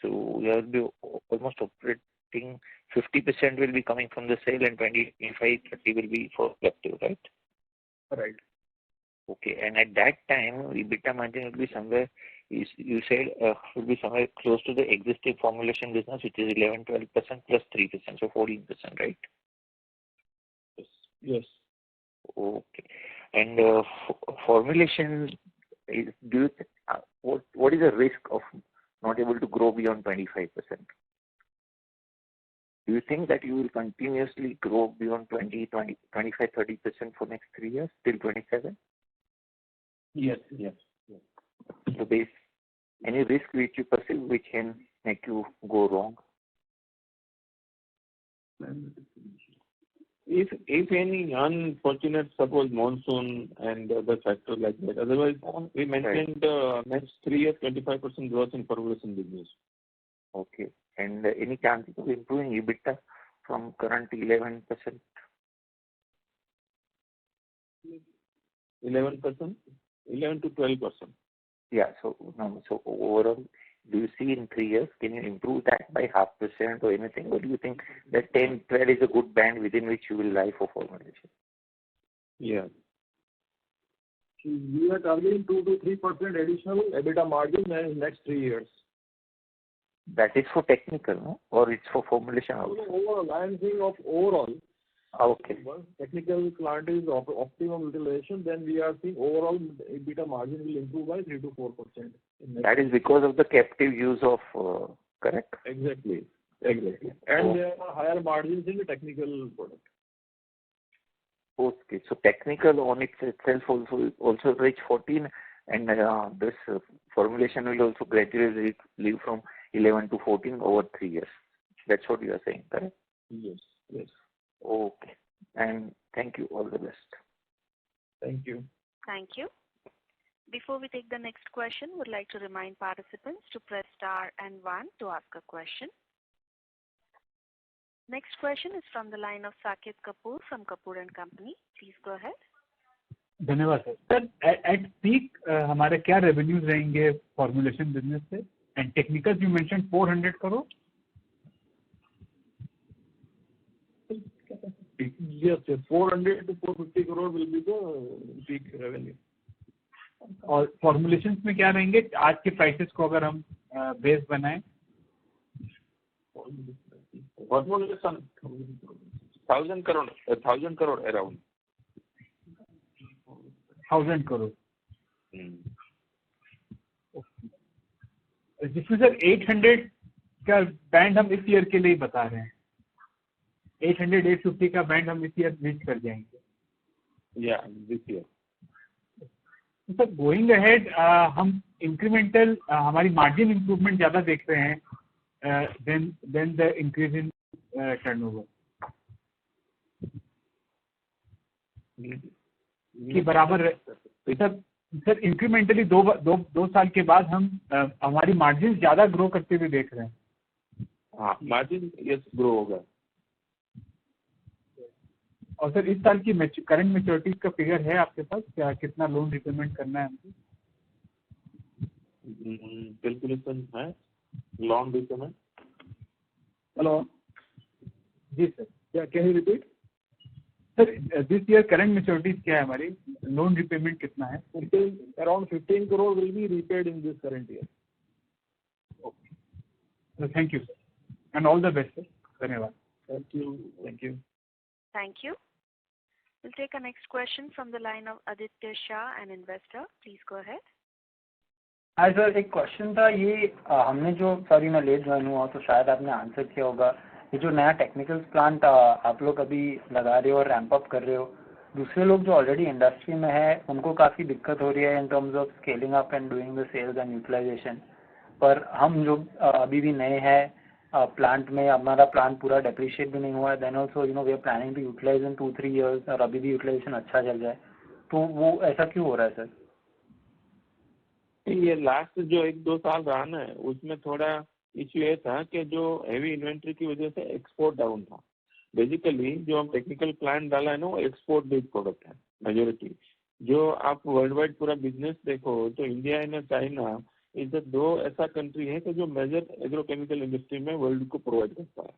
So we will be almost operating 50% will be coming from the sale and 25, 30 will be for captive, right? Right. Okay. And at that time, EBITDA margin will be somewhere, you said, will be somewhere close to the existing formulation business, which is 11-12% plus 3%, so 14%, right? Yes. Okay. And formulation, what is the risk of not able to grow beyond 25%? Do you think that you will continuously grow beyond 25, 30% for next 3 years till 27? Yes. So there's any risk which you perceive which can make you go wrong? If any unfortunate suppose monsoon and other factors like that, otherwise we maintained next 3 years 25% growth in formulation business. Okay. And any chances of improving EBITDA from current 11%? 11%? 11 to 12%. Yeah. So overall do you see in 3 years? Can you improve that by 0.5% or anything? Or do you think that 10-12 is a good band within which you will lie for formulation? Yeah. We are targeting 2 to 3% additional EBITDA margin in next 3 years. That is for technical, no? Or it's for formulation also? Overall, I am saying of overall. Okay. Once technical plant is optimum utilization, then we are seeing overall EBITDA margin will improve by 3 to 4%. That is because of the captive use of, correct? Exactly. And there are higher margins in the technical product. Okay. So technical on itself also reach 14, and this formulation will also gradually leave from 11 to 14 over 3 years. That's what you are saying, correct? Yes. Okay. And thank you. All the best. Thank you. Thank you. Before we take the next question, would like to remind participants to press star and 1 to ask a question. Next question is from the line of Saket Kapoor from Kapoor and Company. Please go ahead. धन्यवाद sir. At peak हमारे क्या revenues रहेंगे formulation business से? And technicals you mentioned 400 crore. Yes, 400 to 450 crore will be the peak revenue. और formulations में क्या रहेंगे आज के prices को अगर हम base बनाएं? Formulation 1,000 crore around. 1,000 crore. जिसमें सर 800 का बैंड हम इस ईयर के लिए बता रहे हैं. 800-850 का बैंड हम इस ईयर रीच कर जाएंगे. Yeah, this year. Sir going ahead हम इंक्रीमेंटल हमारी मार्जिन इंप्रूवमेंट ज्यादा देख रहे हैं then the increase in turnover की बराबर. सर इंक्रीमेंटली दो साल के बाद हम हमारी मार्जिन ज्यादा ग्रो करते हुए देख रहे हैं. हाँ, मार्जिन यस ग्रो होगा. और सर इस साल की करंट मैच्योरिटीज का फिगर है आपके पास? क्या कितना लोन रिपेमेंट करना है हमको? कैलकुलेशन है लोन रिपेमेंट. हेलो जी सर. क्या can you repeat? Sir this year current मैच्योरिटीज क्या है हमारी? लोन रिपेमेंट कितना है? Around 15 crore will be repaid in this current year. Okay. Thank you, sir. And all the best, sir. धन्यवाद. Thank you. Thank you. We'll take our next question from the line of Aditya Shah, an investor. Please go ahead. Hi sir, एक question था. ये हमने जो sorry मैं late join हुआ तो शायद आपने आंसर किया होगा. ये जो नया टेक्निकल प्लांट आप लोग अभी लगा रहे हो और रैंप अप कर रहे हो, दूसरे लोग जो ऑलरेडी इंडस्ट्री में है उनको काफ़ी दिक्कत हो रही है in terms of scaling up and doing the sales and utilization. पर हम जो अभी भी नए हैं प्लांट में, हमारा प्लांट पूरा डेप्रिशिएट भी नहीं हुआ है. Then also we are planning to utilize in 2-3 years और अभी भी यूटिलाइजेशन अच्छा चल जाए. तो वो ऐसा क्यों हो रहा है सर? ये लास्ट जो 1-2 साल रहा ना, उसमें थोड़ा इश्यू ये था कि जो हेवी इन्वेंट्री की वजह से एक्सपोर्ट डाउन था. बेसिकली जो हम टेक्निकल प्लांट डाला है ना, वो एक्सपोर्ट बेस्ड प्रोडक्ट है मेजोरिटी. जो आप वर्ल्ड वाइड पूरा बिजनेस देखो तो India and China is the 2 ऐसा कंट्री है कि जो मेजर एग्रोकेमिकल इंडस्ट्री में वर्ल्ड को प्रोवाइड करता है.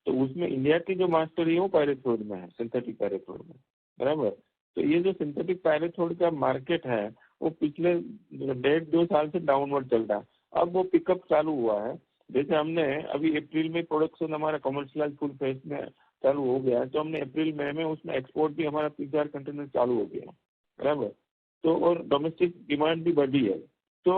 तो उसमें इंडिया की जो मास्टरी है वो पायरेथ्रोइड में है, सिंथेटिक पायरेथ्रोइड में. बराबर. तो ये जो सिंथेटिक पायरेथ्रोइड का मार्केट है वो पिछले 1.5-2 साल से डाउनवर्ड चल रहा है. अब वो पिकअप चालू हुआ है. जैसे हमने अभी अप्रैल में प्रोडक्शन हमारा कमर्शियल फुल फेज में चालू हो गया है, तो हमने अप्रैल मई में उसमें एक्सपोर्ट भी हमारा 3-4 कंटेनर चालू हो गया. बराबर. तो और डोमेस्टिक डिमांड भी बढ़ी है. तो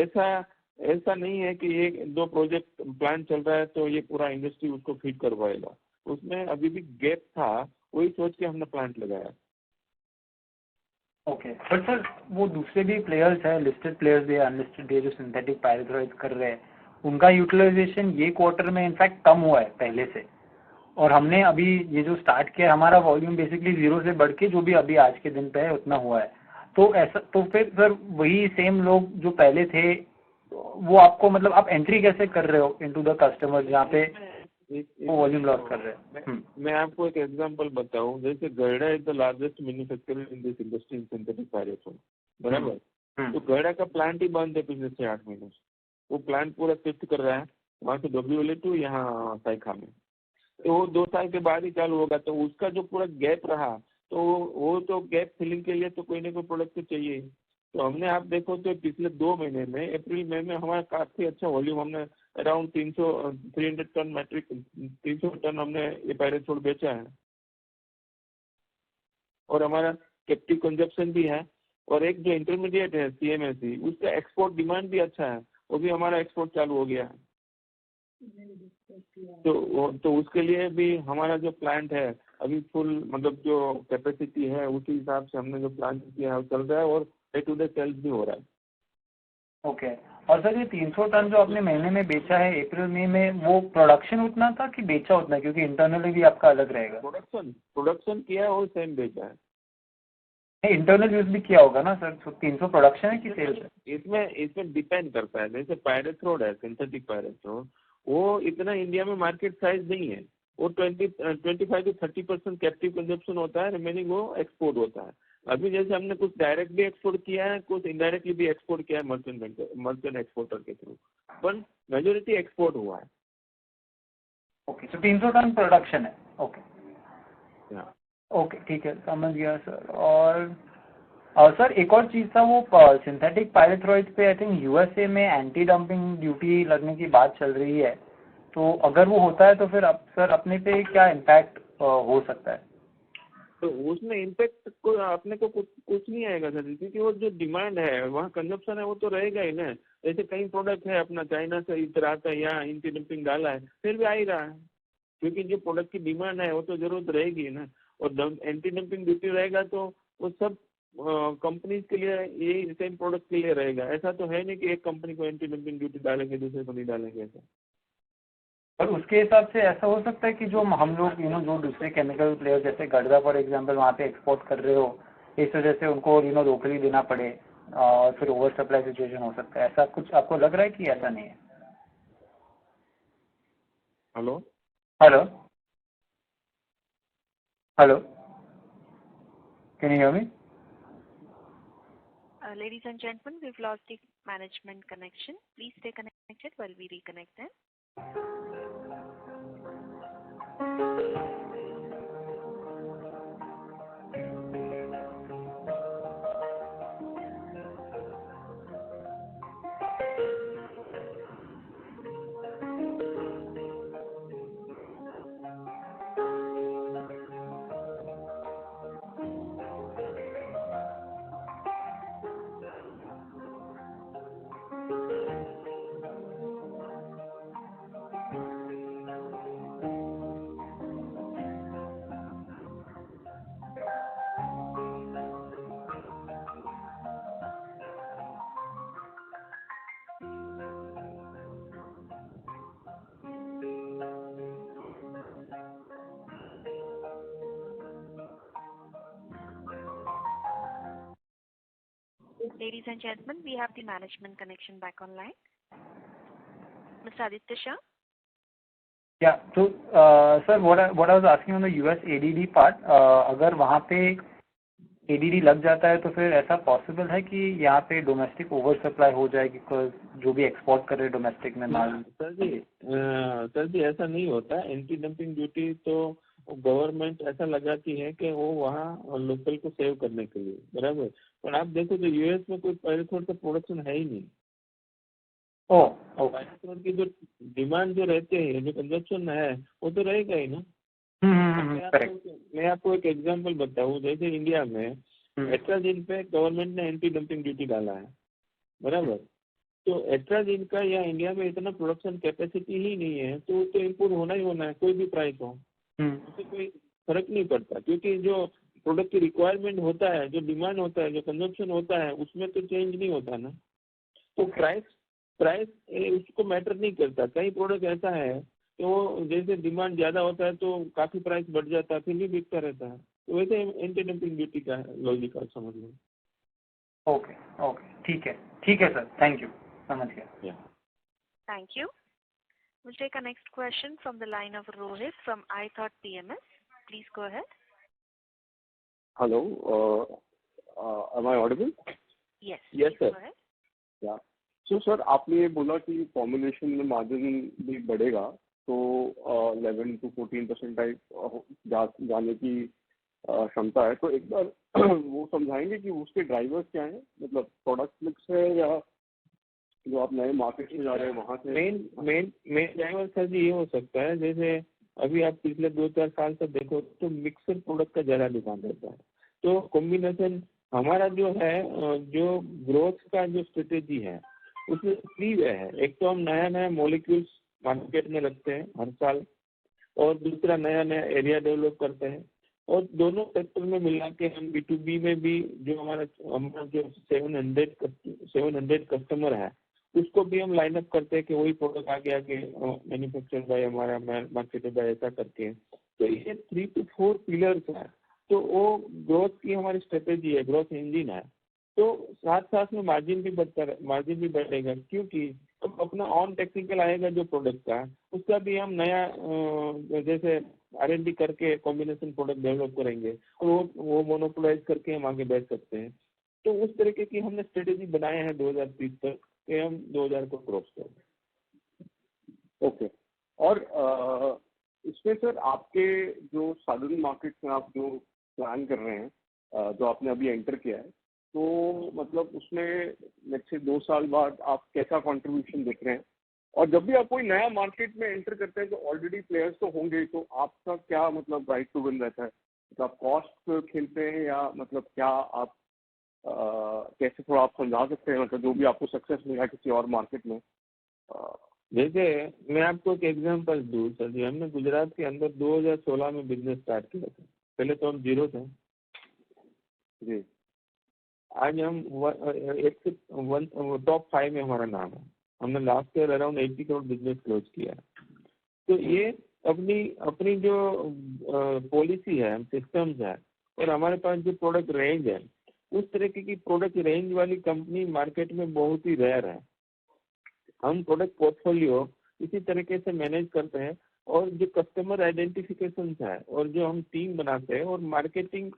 ऐसा नहीं है कि ये 2 प्रोजेक्ट प्लान चल रहा है तो ये पूरा इंडस्ट्री उसको फीड करवाएगा. उसमें अभी भी गैप था, वही सोच के हमने प्लांट लगाया. ओके. बट सर वो दूसरे भी प्लेयर्स हैं, लिस्टेड प्लेयर्स भी, अनलिस्टेड भी, जो सिंथेटिक पायरेथ्रोइड कर रहे हैं, उनका यूटिलाइजेशन ये क्वार्टर में इनफैक्ट कम हुआ है पहले से. और हमने अभी ये जो स्टार्ट किया, हमारा वॉल्यूम बेसिकली 0 से बढ़ के जो भी अभी आज के दिन पे है उतना हुआ है. तो ऐसा तो फिर सर वही सेम लोग जो पहले थे वो आपको मतलब आप एंट्री कैसे कर रहे हो इनटू द कस्टमर जहाँ पे वो वॉल्यूम लॉस कर रहे हैं? मैं आपको एक एग्जांपल बताऊं. जैसे Gharda is the largest manufacturer in this industry in synthetic pyrethroid. बराबर. तो गैडा का प्लांट ही बंद है पिछले 6-8 महीनों से. वो प्लांट पूरा शिफ्ट कर रहा है वहाँ से डब्ल्यूएलए टू यहाँ साइखा में। तो वो 2 साल के बाद ही चालू होगा, तो उसका जो पूरा गैप रहा तो वो तो गैप फिलिंग के लिए तो कोई ना कोई प्रोडक्ट तो चाहिए। तो हमने आप देखो तो पिछले 2 महीने में अप्रैल मई में हमारा काफ़ी अच्छा वॉल्यूम, हमने अराउंड 300 टन मैट्रिक 300 टन हमने ये पैराशूट बेचा है। और हमारा कैप्टिव कंजप्शन भी है। और एक जो इंटरमीडिएट है CMSE उसका एक्सपोर्ट डिमांड भी अच्छा है, वो भी हमारा एक्सपोर्ट चालू हो गया है। तो उसके लिए भी हमारा जो प्लांट है अभी फुल, मतलब जो कैपेसिटी है उसी हिसाब से हमने जो प्लांट किया है वो चल रहा है और डे टू डे सेल्स भी हो रहा है। ओके। और सर ये 300 टन जो आपने महीने में बेचा है अप्रैल मई में, वो प्रोडक्शन उतना था कि बेचा उतना, क्योंकि इंटरनली भी आपका अलग रहेगा? प्रोडक्शन किया है और सेम बेचा है। इंटरनल यूज भी किया होगा ना सर? 300 प्रोडक्शन है कि सेल्स है? इसमें डिपेंड करता है। जैसे पायरेथ्रोड है, सिंथेटिक पायरेथ्रोड, वो इतना इंडिया में मार्केट साइज नहीं है। वो 25 to 30% कैप्टिव कंजप्शन होता है, रिमेनिंग वो एक्सपोर्ट होता है। अभी जैसे हमने कुछ डायरेक्ट भी एक्सपोर्ट किया है, कुछ इनडायरेक्टली भी एक्सपोर्ट किया है मर्चेंट एक्सपोर्टर के थ्रू, पर मेजोरिटी एक्सपोर्ट हुआ है। ओके, तो 300 टन प्रोडक्शन है। ओके ओके, ठीक है, समझ गया सर। और सर एक और चीज़ था, वो सिंथेटिक पायरेथ्रोइड पे आई थिंक यूएसए में एंटी डंपिंग ड्यूटी लगने की बात चल रही है। तो अगर वो होता है तो फिर सर अपने पे क्या इम्पैक्ट हो सकता है? तो उसमें इम्पैक्ट को अपने को कुछ नहीं आएगा सर, क्योंकि वो जो डिमांड है वहाँ कंजप्शन है वो तो रहेगा ही ना। जैसे कई प्रोडक्ट है अपना चाइना से इधर आता है, यहाँ एंटी डंपिंग डाला है, फिर भी आ ही रहा है, क्योंकि जो प्रोडक्ट की डिमांड है वो तो जरूरत रहेगी ना। और एंटी डंपिंग ड्यूटी रहेगा तो वो सब कंपनीज के लिए यही सेम प्रोडक्ट के लिए रहेगा। ऐसा तो है नहीं कि एक कंपनी को एंटी डंपिंग ड्यूटी डालेंगे दूसरे को नहीं डालेंगे ऐसा। पर उसके हिसाब से ऐसा हो सकता है कि जो हम लोग जो दूसरे केमिकल प्लेयर जैसे गड़दा फॉर एग्जांपल वहाँ पे एक्सपोर्ट कर रहे हो, इस वजह से उनको रोकली देना पड़े और फिर ओवर सप्लाई सिचुएशन हो सकता है। ऐसा कुछ आपको लग रहा है कि ऐसा नहीं है? Hello hello hello, can you hear me? Ladies and gentlemen, we've lost the management connection. Please stay connected while we reconnect them. Ladies and gentlemen, we have the management connection back online. Mr. Aditya Shah? Yeah. So, sir, what I was asking on the US ADD part, अगर वहाँ पे ADD लग जाता है तो फिर ऐसा possible है कि यहाँ पे डोमेस्टिक ओवर सप्लाई हो जाएगी, बिकॉज जो भी एक्सपोर्ट कर रहे डोमेस्टिक में माल? सर जी ऐसा नहीं होता। एंटी डंपिंग ड्यूटी तो गवर्नमेंट ऐसा लगाती है कि वो वहाँ लोकल को सेव करने के लिए, बराबर। पर आप देखो तो यूएस में कोई पैराथ्रोड का प्रोडक्शन है ही नहीं। पैराथ्रोड की जो डिमांड जो रहते हैं, जो कंजप्शन है वो तो रहेगा ही ना। मैं आपको एक एग्जांपल बताऊं। जैसे इंडिया में एट्राजिन पे गवर्नमेंट ने एंटी डंपिंग ड्यूटी डाला है, बराबर। तो एट्राजिन का यहाँ इंडिया में इतना प्रोडक्शन कैपेसिटी ही नहीं है, तो इम्पोर्ट होना ही होना है, कोई भी प्राइस हो, उससे कोई फर्क नहीं पड़ता। क्योंकि जो प्रोडक्ट की रिक्वायरमेंट होता है, जो डिमांड होता है, जो कंजप्शन होता है, उसमें तो चेंज नहीं होता ना। तो प्राइस उसको मैटर नहीं करता। कई प्रोडक्ट ऐसा है कि वो जैसे डिमांड ज़्यादा होता है तो काफ़ी प्राइस बढ़ जाता है, फिर भी बिकता रहता है। तो वैसे एंटी डंपिंग ड्यूटी का लॉजिक आप समझ लो। ओके, ठीक है सर, थैंक यू, समझ गया। Thank you. We'll take our next question from the line of Rohit from iThought PMS. Please go ahead. Hello, am I audible? Yes. Yes, sir. Go ahead. Yeah. So sir आपने ये बोला कि formulation में margin भी बढ़ेगा, तो 11 to 14% type जाने की क्षमता है, तो एक बार वो समझाएंगे कि उसके ड्राइवर्स क्या हैं, मतलब प्रोडक्ट मिक्स है या जो आप नए मार्केट में जा रहे हैं वहाँ से? मेन ड्राइवर सर जी ये हो सकता है, जैसे अभी आप पिछले 2-4 साल से देखो तो मिक्सर प्रोडक्ट का ज़्यादा डिमांड रहता है। तो कॉम्बिनेशन हमारा जो है, जो ग्रोथ का जो स्ट्रेटेजी है उसमें 3 वे है। एक तो हम नया मॉलिक्यूल्स मार्केट में रखते हैं हर साल, और दूसरा नया एरिया डेवलप करते हैं, और दोनों सेक्टर में मिला के हम B2B में भी जो हमारा जो 700 कस्टमर है उसको भी हम लाइन अप करते हैं कि वही प्रोडक्ट आगे मैन्युफैक्चर बाय हमारा, मार्केटेड बाय, ऐसा करके। तो ये 3 to 4 पिलर्स है, तो वो ग्रोथ की हमारी स्ट्रेटेजी है, ग्रोथ इंजन है। तो साथ साथ में मार्जिन भी बढ़ेगा, क्योंकि अब अपना ऑन टेक्निकल आएगा जो प्रोडक्ट का, उसका भी हम नया जैसे R&D करके कॉम्बिनेशन प्रोडक्ट डेवलप करेंगे, और वो मोनोपोलाइज करके हम आगे बढ़ सकते हैं। तो उस तरीके की हमने स्ट्रेटेजी बनाए हैं 2030 तक कि हम 2000 को क्रॉस करें। ओके। और इसमें सर आपके जो साधारण मार्केट में आप जो प्लान कर रहे हैं, जो आपने अभी एंटर किया है, तो मतलब उसमें नेक्स्ट से 2 साल बाद आप कैसा कंट्रीब्यूशन देख रहे हैं? और जब भी आप कोई नया मार्केट में एंटर करते हैं तो ऑलरेडी प्लेयर्स तो होंगे, तो आपका क्या मतलब राइट टू विन रहता है? तो आप कॉस्ट खेलते हैं या मतलब क्या आप कैसे, थोड़ा आप समझा सकते हैं, मतलब जो भी आपको सक्सेस मिला किसी और मार्केट में? जैसे मैं आपको एक एग्जांपल दूँ सर जी, हमने गुजरात के अंदर 2016 में बिजनेस स्टार्ट किया था। पहले तो हम 0 थे जी। आज हम टॉप 5 में हमारा नाम है। हमने last year around 80 crore business close किया है। तो ये अपनी जो पॉलिसी है, सिस्टम्स है, और हमारे पास जो प्रोडक्ट रेंज है, उस तरीके की प्रोडक्ट रेंज वाली कंपनी मार्केट में बहुत ही रेयर है। हम प्रोडक्ट पोर्टफोलियो इसी तरीके से मैनेज करते हैं, और जो कस्टमर आइडेंटिफिकेशन है और जो हम टीम बनाते हैं और मार्केटिंग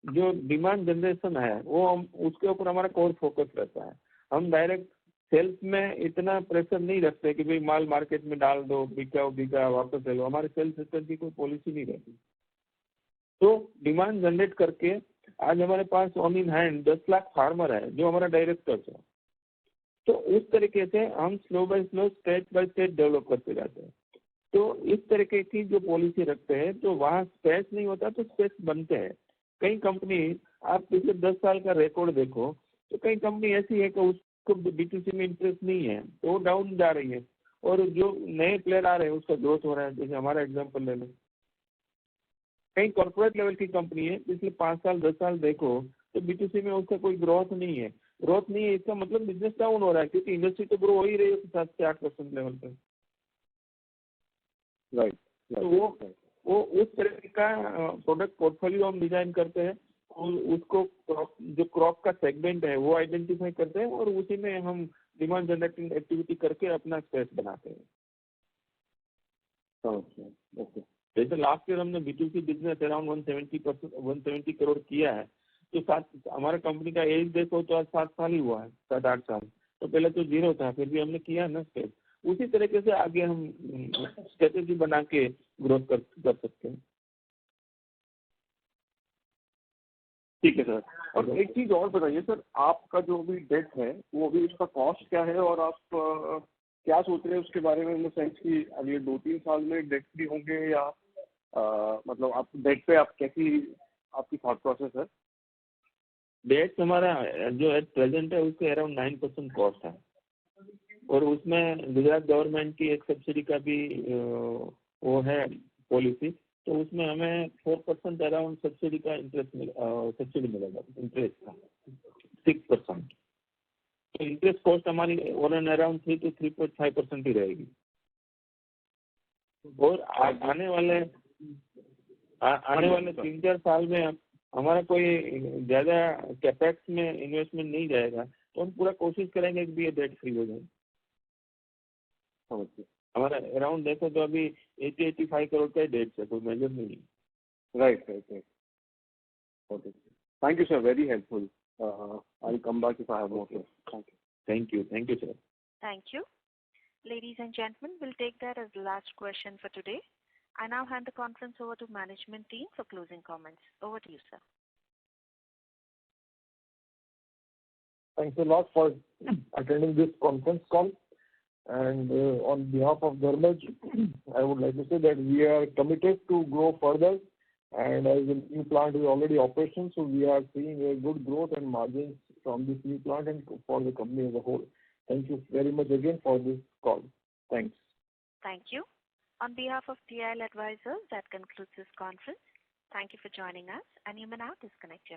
जो डिमांड जनरेशन है, वो हम उसके ऊपर हमारा कोर फोकस रहता है। हम डायरेक्ट सेल्स में इतना प्रेशर नहीं रखते कि भाई माल मार्केट में डाल दो, बिका वापस ले लो। हमारे सेल्स सिस्टम की कोई पॉलिसी नहीं रहती। तो डिमांड जनरेट करके आज हमारे pass on in hand 10 lakh farmer है जो हमारा डायरेक्टर्स है। तो उस तरीके से हम slow by slow, state by state develop करते जाते हैं। तो इस तरीके की जो पॉलिसी रखते हैं, तो वहाँ स्पेस नहीं होता तो स्पेस बनते हैं। कई कंपनी, आप पिछले 10 साल का रिकॉर्ड देखो, तो कई कंपनी ऐसी है कि उसको B2C में इंटरेस्ट नहीं है, तो वो डाउन जा रही है, और जो नए प्लेयर आ रहे हैं उसका ग्रोथ हो रहा है। जैसे हमारा एग्जांपल ले लो, कई कॉर्पोरेट लेवल की कंपनी है, पिछले 5 साल 10 साल देखो तो B2C में उसका कोई ग्रोथ नहीं है। ग्रोथ नहीं है इसका मतलब बिजनेस डाउन हो रहा है, क्योंकि इंडस्ट्री तो ग्रो हो ही रही है 7 से 8% लेवल पे। राइट। तो वो उस तरह का प्रोडक्ट पोर्टफोलियो हम डिजाइन करते हैं, और उसको जो क्रॉप का सेगमेंट है वो आइडेंटिफाई करते हैं, और उसी में हम डिमांड जनरेटिंग एक्टिविटी करके अपना स्पेस बनाते हैं। ओके। जैसे लास्ट ईयर हमने B2C बिजनेस अराउंड 170 करोड़ किया है। तो हमारा कंपनी का एज देखो तो आज 7 साल ही हुआ है, 7-8 साल। तो पहले तो 0 था, फिर भी हमने किया ना स्टेप। उसी तरीके से आगे हम स्ट्रेटेजी बना के ग्रोथ कर सकते हैं। ठीक है सर। और एक चीज और बताइए सर, आपका जो भी डेट है वो अभी उसका कॉस्ट क्या है, और आप क्या सोच रहे हैं उसके बारे में? इन सेंस कि अगले 2-3 साल में डेट फ्री होंगे, या मतलब आप डेट पे आप कैसी आपकी थॉट प्रोसेस है? डेट हमारा जो एट प्रेजेंट है उसके अराउंड 9% कॉस्ट है, और उसमें गुजरात गवर्नमेंट की एक सब्सिडी का भी वो है पॉलिसी। तो उसमें हमें 4% अराउंड सब्सिडी का सब्सिडी मिलेगा, इंटरेस्ट का 6%। तो इंटरेस्ट कॉस्ट हमारी अराउंड 3 to 3.5% ही रहेगी। और आने वाले 3-4 साल में हमारा कोई ज़्यादा कैपेक्स में इन्वेस्टमेंट नहीं जाएगा, तो हम पूरा कोशिश करेंगे कि ये डेट फ्री हो जाए। हमारा अराउंड देखो तो अभी 80-85 करोड़ का डेट है, कोई मेजर नहीं है। Right. Okay, thank you sir, very helpful. I will come back if I have more question. Thank you sir. Thank you. Ladies and gentlemen, we'll take that as the last question for today. I now hand the conference over to management team for closing comments. Over to you, sir. Thanks a lot for attending this conference call. And on behalf of Dharmaj, I would like to say that we are committed to grow further. And as the new plant is already operational, so we are seeing a good growth and margins from this new plant and for the company as a whole. Thank you very much again for this call. Thanks. Thank you. On behalf of TIL Advisors, that concludes this conference. Thank you for joining us, and you may now disconnect your line.